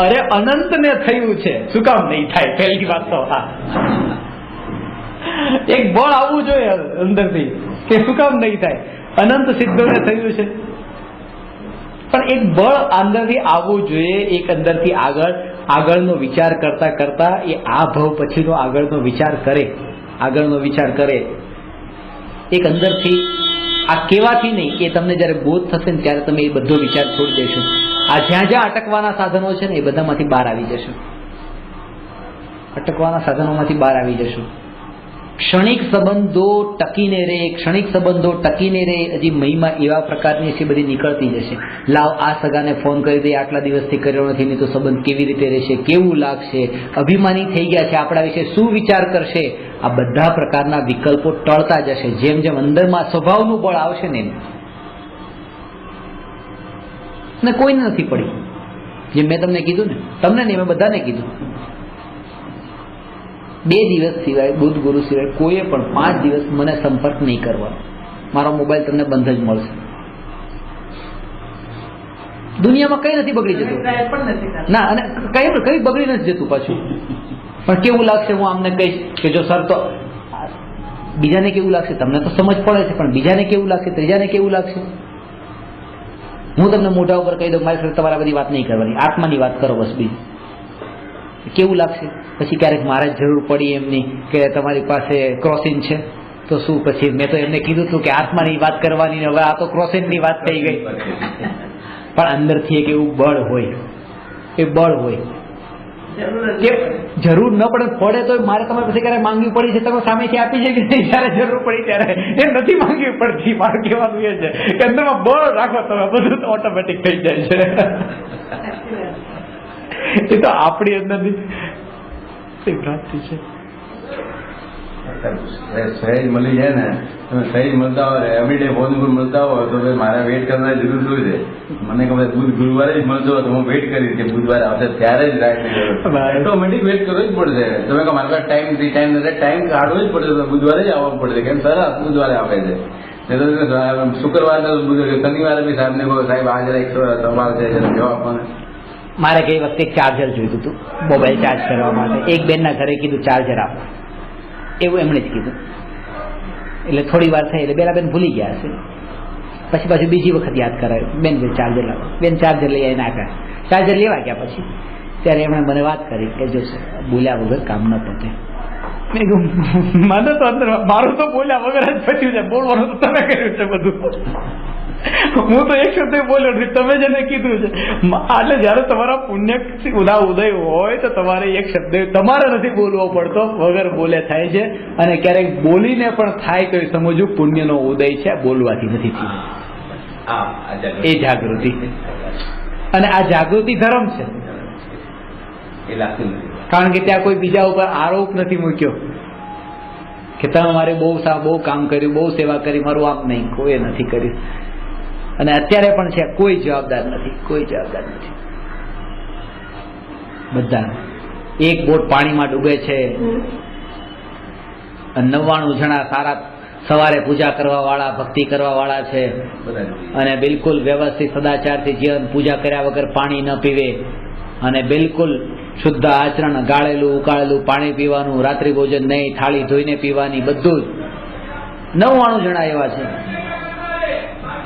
અરે અનંત ને થયું છે, શું કામ નહીં થાય? પહેલી વાત તો એક બળ આવવું જોઈએ અંદરથી કે શું કામ નહીં થાય? અનંત સિદ્ધોને થયું છે, પણ એક બળ અંદરથી આવવું જોઈએ. એક અંદરથી આગળનો વિચાર કરતા કરતા એ આ ભવ પછીનો આગળનો વિચાર કરે. એક અંદરથી આ કેવાથી નહીં કે તમને જયારે બોધ થશે ને ત્યારે તમે એ બધો વિચાર છોડી દેશો. આ જ્યાં અટકવાના સાધનો છે ને એ બધામાંથી બહાર આવી જશો. અટકવાના સાધનોમાંથી બહાર આવી જશો. ક્ષણિક સંબંધો ટકીને રહે હજી મહિમા એવા પ્રકારની છે બધી નીકળતી જશે. લાવ આ સગાને ફોન કરી દે, આટલા દિવસથી કર્યો નથી, નહીં તો સંબંધ કેવી રીતે રહેશે, કેવું લાગશે, અભિમાની થઈ ગયા છે, આપણા વિશે શું વિચાર કરશે, આ બધા પ્રકારના વિકલ્પો ટળતા જશે. જેમ જેમ અંદરમાં સ્વભાવનું બળ આવશે ને ને કોઈને નથી પડી. જેમ મેં તમને કીધું ને, તમને નહીં મેં બધાને કીધું, 2 દિવસ સિવાય બુધ ગુરુ સિવાય કોઈએ પણ 5 દિવસ મને સંપર્ક નહીં કરવાનો. મારો મોબાઈલ તમને બંધ જ મળશે. દુનિયામાં કઈ નથી બગડી જતું. ટ્રાય પણ નથી કરતા. ના, અને કઈ બગડી નથી જતું પાછું. પણ કેવું લાગશે, હું આમને કહીશ કે જો સર, તો બીજાને કેવું લાગશે? તમને તો સમજ પડે છે, પણ બીજાને કેવું લાગશે, ત્રીજાને કેવું લાગશે? હું તમને મોઢા ઉપર કહી દઉં, મારી સાથે તમારે બધી વાત નહીં કરવાની, આત્માની વાત કરો બસ. બીજી કેવું લાગશે? પછી ક્યારેક મારે જ જરૂર પડી એમની કે તમારી પાસે ક્રોસિન છે, તો શું પછી મેં તો એમને કીધું હતું કે આત્માની વાત કરવાની, હવે આ તો ક્રોસિનની વાત થઈ ગઈ. પણ અંદરથી એક એવું બળ હોય, એ બળ હોય કે જરૂર ન પડે તો મારે તમારે પછી ક્યારે માંગવી પડી છે, તમે સામેથી આપી છે કે નહીં? જયારે જરૂર પડી ત્યારે એ નથી માંગવી પડતી. મારું કહેવાનું એ છે કે અંદરમાં બળ રાખો, તમે બધું ઓટોમેટિક થઈ જાય છે. એ તો આપણી અંદરની પ્રાપ્તિ છે. સહેજ મળી જાય ને, તમે સહેજ મળતા હોય, એવરીડે ફોન ઉપર મળતા હોય તો મારે વેઇટ કરવાની જરૂર શું છે? મને ખબર ગુરુવારે જ મળતો હોય તો હું વેઇટ કરીશ કે બુધવારે આવશે ત્યારે જ રાઈટ ઓટોમેટિક વેઇટ કરવો જ પડશે. તમે કહો મારા ટાઈમ કાઢવો જ પડશે, તો બુધવારે જ આવવું પડશે. કેમ સરસ બુધવારે આવે છે, શુક્રવારે શનિવારે બી સાહેબને કહો સાહેબ આજે એક સવાલ છે જવાબ આપવાનો. મારે કઈ વખતે એક ચાર્જર જોઈતું હતું મોબાઈલ ચાર્જ કરવા માટે. એક બેનના ઘરે કીધું ચાર્જર આપો, એવું એમણે જ કીધું. એટલે થોડી વાર થઈ એટલે બેલા બેન ભૂલી ગયા હશે. પછી પાછું બીજી વખત યાદ કરાયું, બેન ચાર્જર લાવો. બેન ચાર્જર લઈ આવીને આપ્યા. ચાર્જર લેવા ગયા પછી ત્યારે એમણે મને વાત કરી કે જો બોલ્યા વગર કામ ન પતે. મેં કહ્યું મને તો અંદર મારું તો બોલ્યા વગર જ પત્યું છે, બોલવાનું તો તમે કર્યું છે બધું. હું તો એક શબ્દ બોલ્યો નથી, તમે જેને કીધું છે. એટલે જયારે તમારા પુણ્ય ઉદય હોય તો તમારે એક શબ્દ તમારે નથી બોલવો પડતો, વગર બોલે થાય છે. અને ક્યારેક બોલીને પણ થાય તો એ સમજવું પુણ્યનો ઉદય છે, બોલવાથી નથી થયું. એ જાગૃતિ, અને આ જાગૃતિ ધર્મ છે. કારણ કે ત્યાં કોઈ બીજા ઉપર આરોપ નથી મૂક્યો કે તમે મારે બહુ કામ કર્યું, બહુ સેવા કરી, મારું આમ નહીં, કોઈ નથી કર્યું. અને અત્યારે પણ છે, કોઈ જવાબદાર નથી, કોઈ જવાબદાર નથી. બધા એક બોટ પાણીમાં ડૂબે છે, 99 જણા સારા સવારે પૂજા કરવા વાળા, ભક્તિ કરવા વાળા છે, અને બિલકુલ વ્યવસ્થિત સદાચારથી જીવન, પૂજા કર્યા વગર પાણી ન પીવે, અને બિલકુલ શુદ્ધ આચરણ, ગાળેલું ઉકાળેલું પાણી પીવાનું, રાત્રિ ભોજન નહીં, થાળી ધોઈને પીવાની, બધું જ 99 જણા એવા છે.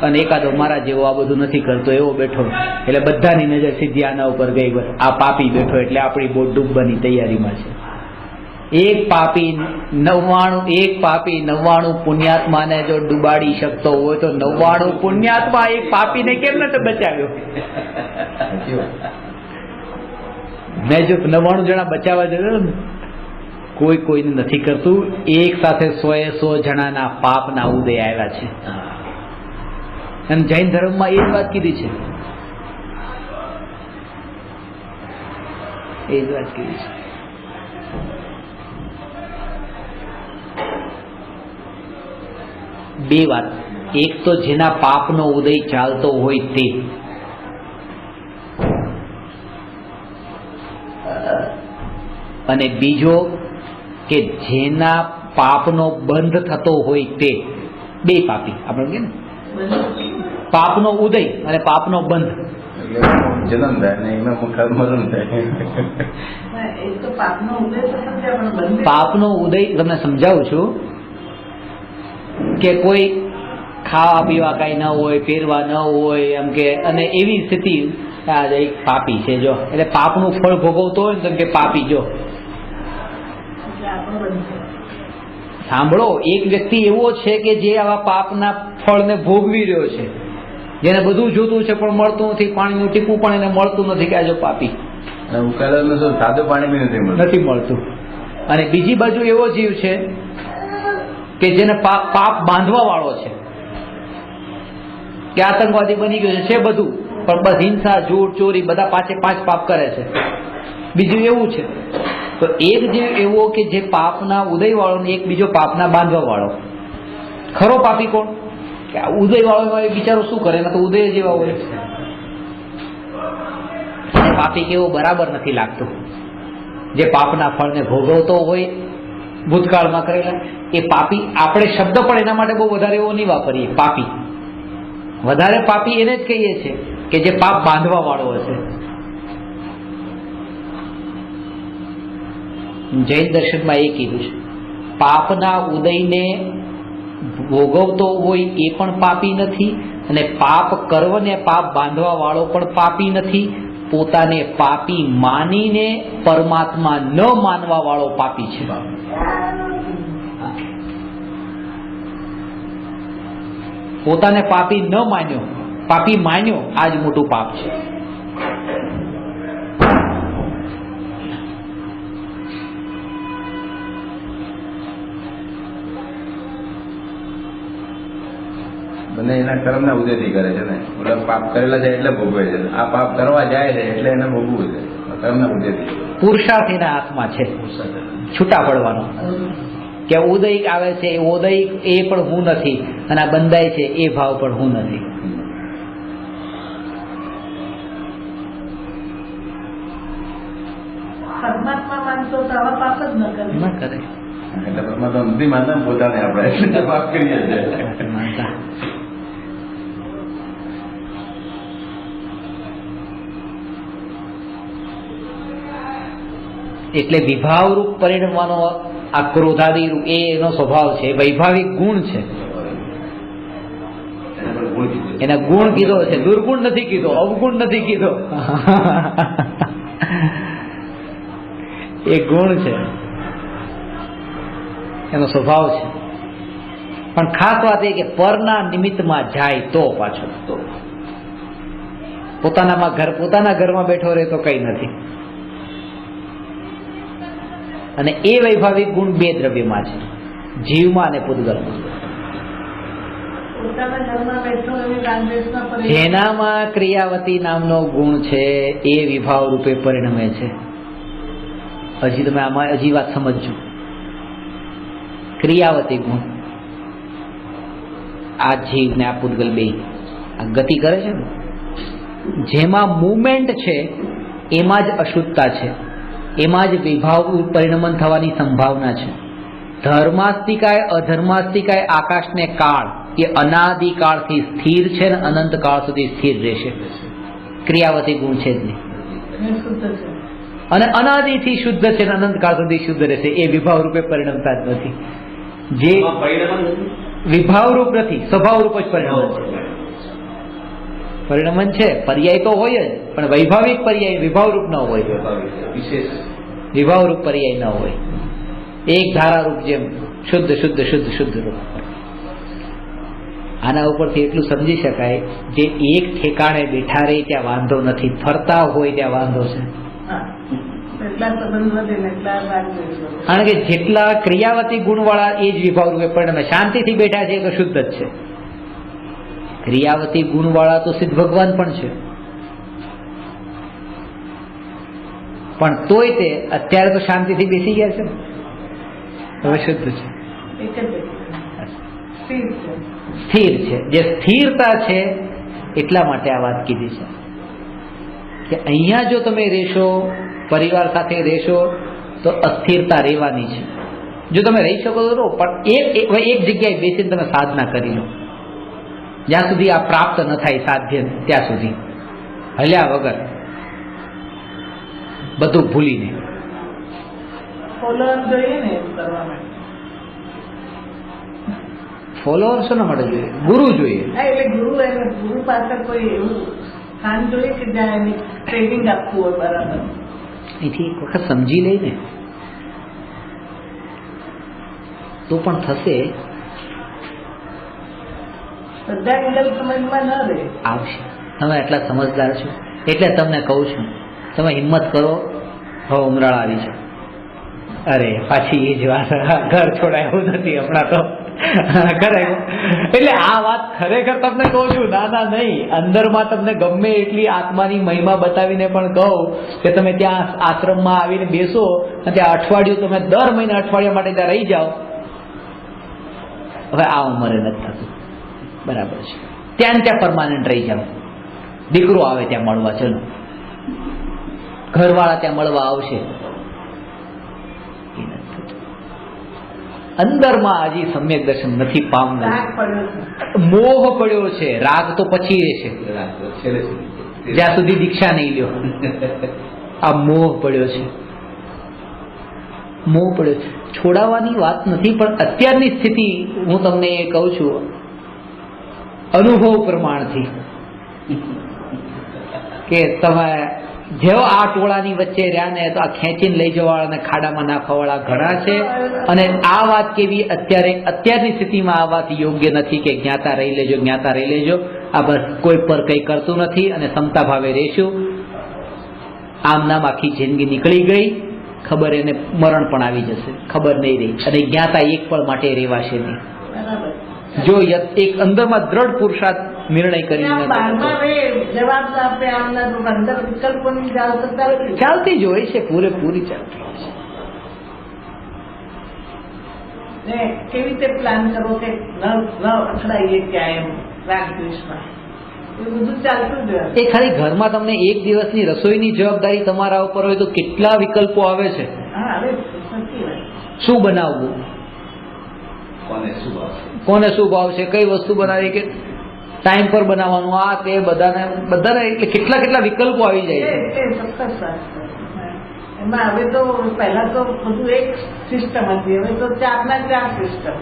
અને એકાદો મારા જેવો આ બધું નથી કરતો એવો બેઠો, એટલે બધાની નજર સીધી આના ઉપર ગઈ. બસ આ પાપી બેઠો એટલે આપણી બોટ ડૂબવાની તૈયારીમાં છે. એક પાપી 99 પુણ્યાત્માને જો ડૂબાડી શકતો હોય તો 99 પુણ્યાત્મા એક પાપીને કેમ નથી બચાવ્યો? મેં જો 99 જણા બચાવવા જતો ને, કોઈને નથી કરતું. એક સાથે 100 જણાના પાપના ઉદય આવ્યા છે. અને જૈન ધર્મમાં એ જ વાત કીધી છે, એ જ વાત કીધી છે. બે વાત, એક તો જેના પાપનો ઉદય ચાલતો હોય તે, અને બીજો કે જેના પાપનો બંધ થતો હોય તે. બે પાપી આપણે કે ને, પાપનો ઉદય અને પાપનો બંધ. જન્મ થાય ને એમાં મરણ થાય. પાપનો ઉદય તમને સમજાવું છું કે કોઈ ખાવા પીવા કઈ ન હોય, પહેરવા ન હોય, એમ કે, અને એવી સ્થિતિ, આ એક પાપી છે જો, એટલે પાપનું ફળ ભોગવતો હોય ને કે પાપી. જો સાંભળો, એક વ્યક્તિ એવો છે કે જે આવા પાપના ફળને ભોગવી રહ્યો છે, જેને બધું જોતું છે પણ મળતું નથી, પાણીનું ટીપું પણ એને મળતું નથી, કે આ જો પાપી. ઉકાળેલું સાદું પાણી બી નથી મળતું. અને બીજી બાજુ એવો જીવ છે કે જેને પાપ બાંધવા વાળો છે, કે આતંકવાદી બની ગયો છે બધું, પણ બસ હિંસા, જૂઠ, ચોરી, બધા 5 પાપ કરે છે. બીજું એવું છે. તો એક જીવ એવો કે જે પાપના ઉદય વાળો ને એક બીજો પાપના બાંધવા વાળો. ખરો પાપી કોણ? કે ઉદય વાળો બિચારો શું કરે, એના તો ઉદય જેવા હોય. પાપી કેવો બરાબર નથી લાગતું. જે પાપના ફળને ભોગવતો હોય ભૂતકાળમાં કરેલા, એ પાપી. આપણે શબ્દ પણ એના માટે બહુ વધારે એવો નહીં વાપરીએ. પાપી, વધારે પાપી એને જ કહીએ છીએ કે જે પાપ બાંધવા વાળો હશે. જૈન દર્શનમાં એ કીધું છે, પાપના ઉદયને ભોગવતો હોય એ પણ પાપી નથી, અને પાપ કરવને પાપ બાંધવા વાળો પણ પાપી નથી. પોતાને પાપી માનીને પરમાત્મા ન માનવા વાળો પાપી છે. પોતાને પાપી ન માન્યો, પાપી માન્યો, આ જ મોટું પાપ છે. બંને એના કર્મના ઉદયથી કરે છે ને. ઓલા પાપ કરેલા છે એટલે ભોગવે છે, આ પાપ કરવા જાય છે એટલે એને ભોગવવું છે. કર્મના ઉદયથી પુરુષાર્થ એના હાથમાં છે, છૂટા પડવાનો. કે ઉદયિક આવે છે, એ ઉદયિક એ પણ હું નથી, અને આ બંધાય છે એ ભાવ પણ હું નથી. પરમાત્મા માનતો તો આવા પાપ જ ન કરે. ન કરે. એટલે પરમાત્મા નથી માનતા પોતાને આપણે એટલે પાપ કરીએ છીએ. માનતા. એટલે વિભાવરૂપ પરિણમવાનો આ ક્રોધાદી રૂપ એ એનો સ્વભાવ છે, વૈભાવિક ગુણ છે. એના ગુણ કીધો છે, દુર્ગુણ નથી કીધો, અવગુણ નથી કીધો. એ ગુણ છે, એનો સ્વભાવ છે. પણ ખાસ વાત એ કે પરના નિમિત્તમાં જાય તો પાછો તો પોતાના ઘરમાં બેઠો રહે તો કઈ નથી. અને એ વૈભાવિક ગુણ બે દ્રવ્યમાં છે, જીવમાં અને પૂતગલમાં. પોતાના ઘરમાં બેઠો એની રાગદ્વેષના પરિણામ. જેનામાં ક્રિયાવતી નામનો ગુણ છે એ વિભાવ રૂપે પરિણમે છે. હજી તમે આમાં હજી વાત સમજજો. ક્રિયાવતી ગુણ, આ જીવ ને આ પૂતગલ બે આ ગતિ કરે છે ને, જેમાં મુવમેન્ટ છે એમાં જ અશુદ્ધતા છે, એમાં જ વિભાવ પરિણમન થવાની સંભાવના છે. ધર્માસ્તિકાય અધર્માસ્તિકાય આકાશને કાળ એ અનાદિકાળથી સ્થિર છે ને અનંત કાળ સુધી સ્થિર રહેશે. ક્રિયાવતી ગુણ છે જ નહીં. એ શુદ્ધ છે. અને અનાદિથી શુદ્ધ છે ને અનંત કાળ સુધી શુદ્ધ રહેશે. એ વિભાવ રૂપે પરિણમતા જ નથી. જે વિભાવ રૂપ નથી, સ્વભાવ રૂપ જ પરિણમન છે. પરિણમન છે, પર્યાય તો હોય જ, પણ વૈભાવિક પર્યાય વિભાવ રૂપ ન હોય. વિભાવ રૂપ પર્યાય ન હોય. એક ધારા રૂપ જેમ શુદ્ધ શુદ્ધ શુદ્ધ શુદ્ધ રૂપ. આના ઉપરથી એટલું સમજી શકાય, જે એક ઠેકાણે બેઠા રહે ત્યાં વાંધો નથી, ફરતા હોય ત્યાં વાંધો છે. હા. એટલા સંબંધ વધે ને એટલા રાગદ્વેષ વધે. કારણ કે જેટલા ક્રિયાવતી ગુણવાળા એ જ વિભાવ રૂપે પરિણમે. શાંતિથી બેઠા છે એ તો શુદ્ધ જ છે. ક્રિયાવતી ગુણવાળા તો સિદ્ધ ભગવાન પણ છે, પણ તોય તે અત્યારે તો શાંતિથી બેસી ગયા છે ને, હવે શુદ્ધ છે, એક જ સ્થિર છે. સ્થિર છે. જે સ્થિરતા છે એટલા માટે આ વાત કીધી છે કે અહીંયા જો તમે રહેશો, પરિવાર સાથે રહેશો તો અસ્થિરતા રહેવાની છે. જો તમે રહી શકો તો રહો, પણ એક જગ્યાએ બેસીને તમે સાધના કરી લો, જ્યાં સુધી આ પ્રાપ્ત ન થાય સાધ્ય ત્યાં સુધી હલ્યા વગર, બધું ભૂલીને. ફોલોઅપ જોઈએ ને એમ કરવા માટે. ફોલોઅર શેના માટે જોઈએ? ગુરુ જોઈએ. હા, એટલે ગુરુ પાસે કોઈ એવું સ્થાન જોઈએ કે જ્યાં એની ટ્રેનિંગ આપવું હોય બરાબર. અહીંથી એક વખત સમજી લઈને તો પણ થશે. બધા એંગલ સમજમાં ન રહે. આવશે. તમે એટલા સમજદાર છો એટલે તમને કહું છું, તમે હિંમત કરો. હવે ઉમરાળ આવી છે. અરે પાછી એ જ વાત, ઘર છોડાયું નથી હમણાં તો કરાયું. એટલે આ વાત ખરેખર તમને કહું છું, ના નહીં, અંદરમાં તમને ગમે એટલી આત્માની મહિમા બતાવીને પણ કહું કે તમે ત્યાં આશ્રમમાં આવીને બેસો અને ત્યાં અઠવાડિયું તમે દર મહિને અઠવાડિયા માટે ત્યાં રહી જાઓ. હવે આ ઉંમરે નથી થતું, બરાબર છે. ત્યાં પરમાનન્ટ રહી જાઓ. દીકરો આવે ત્યાં મળવા, ચલો ઘરવાળા ત્યાં મળવા આવશે. અંદરમાં હજી સમ્યક દર્શન નથી પામવું. રાગ પડ્યો છે. મોહ પડ્યો છે. રાગ તો પછી રહેશે. જ્યાં સુધી દીક્ષા નહીં લ્યો. આ મોહ પડ્યો છે, મોહ પડ્યો છે. છોડાવવાની વાત નથી, પણ અત્યારની સ્થિતિ હું તમને એ કહું છું અનુભવ પ્રમાણથી કે તમે જેવો આ ટોળાની વચ્ચે રહ્યા ને તો આ ખેંચીને લઈ જવાવાળા અને ખાડામાં નાખવાવાળા ઘણા છે. અને આ વાત કેવી અત્યારની સ્થિતિમાં આ વાત યોગ્ય નથી કે જ્ઞાતા રહી લેજો, જ્ઞાતા રહી લેજો. આ બસ કોઈ પર કંઈ કરતું નથી અને સમતા ભાવે રહેશું. આમ નામ આખી જિંદગી નીકળી ગઈ, ખબર એને મરણ પણ આવી જશે, ખબર નહીં રહી. અને જ્ઞાતા એક પળ માટે રહેવાશે નહીં. બરાબર. જો એક અંદરમાં દ્રઢ પુરુષાર્થ નિર્ણય કરીને બહારમાં રે, જવાબ આપે આમના તો અંદર વિકલ્પોની ચાલતા ચાલતી જ હોય છે, પૂરેપૂરી ચાલતી હોય છે. ને કેવી રીતે પ્લાન કરવો કે ન અથડાઈએ ક્યાં એમ રાગ દ્વેષમાં, એ બધું ચાલતું જ હોય. એ ખાલી ઘરમાં તમને એક દિવસની રસોઈની જવાબદારી તમારા ઉપર હોય તો કેટલા વિકલ્પો આવે છે. હા, હવે સાચી વાત. શું બનાવવું, કોને શું આવશે? કોને શું ભાવશે, કઈ વસ્તુ બનાવી, કે ટાઈમ પર બનાવવાનું, આ તે બધાને એટલે કેટલા વિકલ્પો આવી જાય છે. એ ચોક્કસ વાત છે. એમાં હવે તો પહેલા તો બધું એક સિસ્ટમ હતી, હવે તો ચારના ચાર સિસ્ટમ.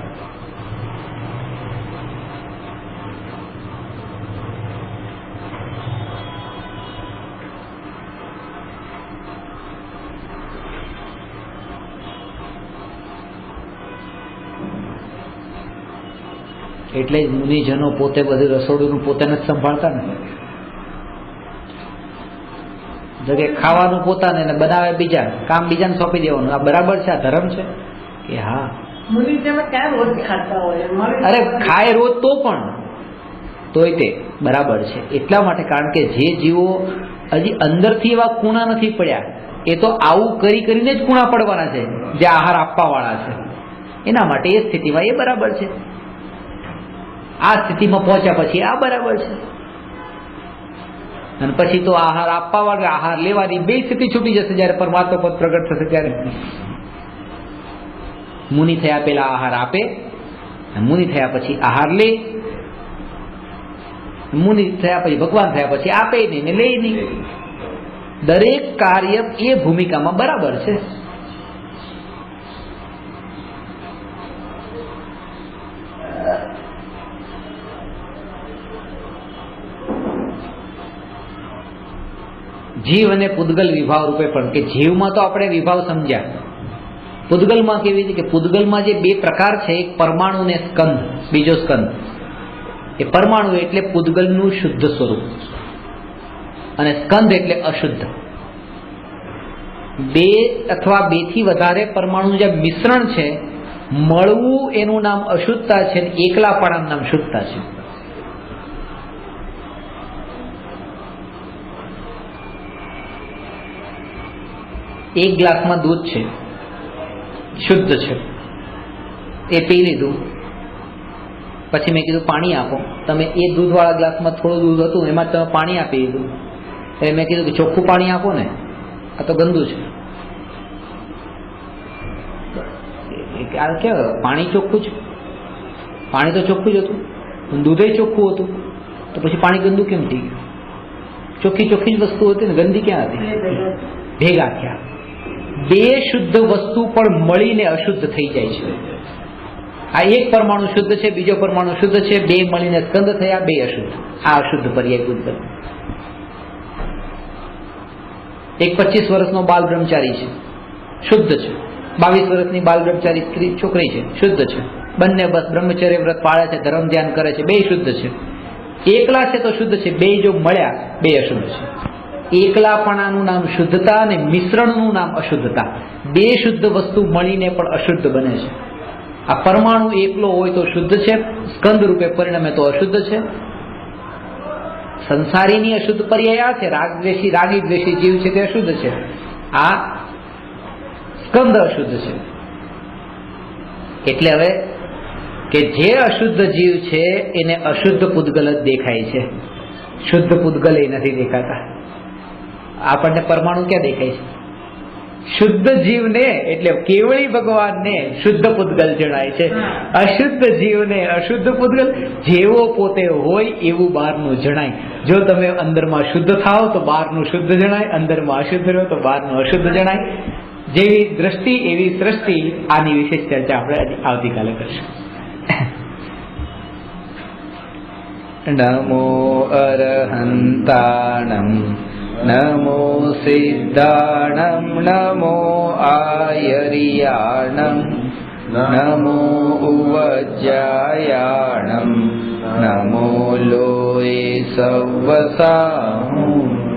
એટલે જ મુનિજનો પોતે બધું રસોડું પોતે નથી સંભાળતા ને. જો કે ખાવાનું પોતાને ને બનાવે બીજા, કામ બીજાને સોંપી દેવાનું. આ બરાબર છે? આ ધર્મ છે કે હા? મુનિ તમે ક્યાં રોજ ખાતા હોય? અરે ખાય રોજ તો પણ તોય તે બરાબર છે. એટલા માટે કારણ કે જે જીવો હજી અંદરથી એવા કૂણા નથી પડ્યા, એ તો આવું કરીને જ કૂણા પડવાના છે, જે આહાર આપવા વાળા છે. એના માટે એ સ્થિતિમાં એ બરાબર છે. આ સ્થિતિમાં પહોંચ્યા પછી આ બરાબર છે. અને પછી તો આહાર આપવા વાળા આહાર લેવાની બે સ્થિતિ છૂટી જશે. જયારે પરમાત્મા પદ પ્રગટ થશે ત્યારે મુનિ થયા પેલા આહાર આપે, મુનિ થયા પછી આહાર લે, મુનિ થયા પછી ભગવાન થયા પછી આપે નહીં ને લે નહીં. દરેક કાર્ય એ ભૂમિકામાં બરાબર છે. જીવ અને પૂદગલ વિભાવ રૂપે પણ, કે જીવમાં તો આપણે વિભાવ સમજ્યા, પૂદગલમાં કેવી છે કે પૂદગલમાં જે બે પ્રકાર છે, એક પરમાણુ ને સ્કંદ, બીજો સ્કંદ. એ પરમાણુ એટલે પૂદગલનું શુદ્ધ સ્વરૂપ અને સ્કંદ એટલે અશુદ્ધ. બે અથવા બે થી વધારે પરમાણુ જે મિશ્રણ છે, મળવું એનું નામ અશુદ્ધતા છે, એકલાપણાનું નામ શુદ્ધતા છે. એક ગ્લાસમાં દૂધ છે, શુદ્ધ છે, એ પી લીધું. પછી મેં કીધું પાણી આપો. તમે એ દૂધવાળા ગ્લાસમાં થોડું દૂધ હતું, એમાં તમે પાણી આપી દીધું. એટલે મેં કીધું કે ચોખ્ખું પાણી આપો ને, આ તો ગંદુ છે. પાણી ચોખ્ખું છે, પાણી તો ચોખ્ખું જ હતું, દૂધે ચોખ્ખું હતું, તો પછી પાણી ગંદુ કેમ થઈ ગયું? ચોખ્ખી જ વસ્તુ હતી ને, ગંદી ક્યાં હતી? ભેગા થયા. બે શુદ્ધ વસ્તુ પણ મળીને અશુદ્ધ થઈ જાય છે. આ એક પરમાણુ શુદ્ધ છે, બીજો પરમાણુ શુદ્ધ છે, બે મળીને સ્કંદ થયા, બે અશુદ્ધ. આ અશુદ્ધ પર્યાય પૂદગલ. એક 25 વર્ષનો બાલ બ્રહ્મચારી છે, શુદ્ધ છે. 22 વર્ષની બાલ બ્રહ્મચારી સ્ત્રી છોકરી છે, શુદ્ધ છે. બંને બસ બ્રહ્મચર્ય વ્રત પાળે છે, ધર્મ ધ્યાન કરે છે, બે શુદ્ધ છે. એકલા છે તો શુદ્ધ છે, બે જો મળ્યા બે અશુદ્ધ છે. એકલાપણાનું નામ શુદ્ધતા અને મિશ્રણનું નામ અશુદ્ધતા. બે શુદ્ધ વસ્તુ મળીને પણ અશુદ્ધ બને છે. આ પરમાણુ એકલો હોય તો શુદ્ધ છે, સ્કંદ રૂપે પરિણમે તો અશુદ્ધ છે. સંસારીની અશુદ્ધ પર્યાય આ છે, રાગી દ્વેષી જીવ છે તે અશુદ્ધ છે. આ સ્કંદ અશુદ્ધ છે. એટલે હવે કે જે અશુદ્ધ જીવ છે એને અશુદ્ધ પૂદગલ જ દેખાય છે, શુદ્ધ પૂદગલ એ નથી દેખાતા. આપણને પરમાણુ ક્યાં દેખાય છે? શુદ્ધ જીવને એટલે કેવળી ભગવાનને શુદ્ધ પૂતગલ જણાય છે. અશુદ્ધ જીવને અશુદ્ધ પૂતગલ, જેવો પોતે હોય એવું બહારનું જણાય. જો તમે અંદરમાં શુદ્ધ થાવ તો બહારનું શુદ્ધ જણાય, અંદરમાં અશુદ્ધ રહો તો બહારનું અશુદ્ધ જણાય. જેવી દ્રષ્ટિ એવી સૃષ્ટિ. આની વિશેષ ચર્ચા આપણે આવતીકાલે કરશું. નમો અરહંતાણમ નમો સિદ્ધાણમ નમો આયરિયાણમ નમો ઉવજ્જાયાણમ નમો લોય સવસાહું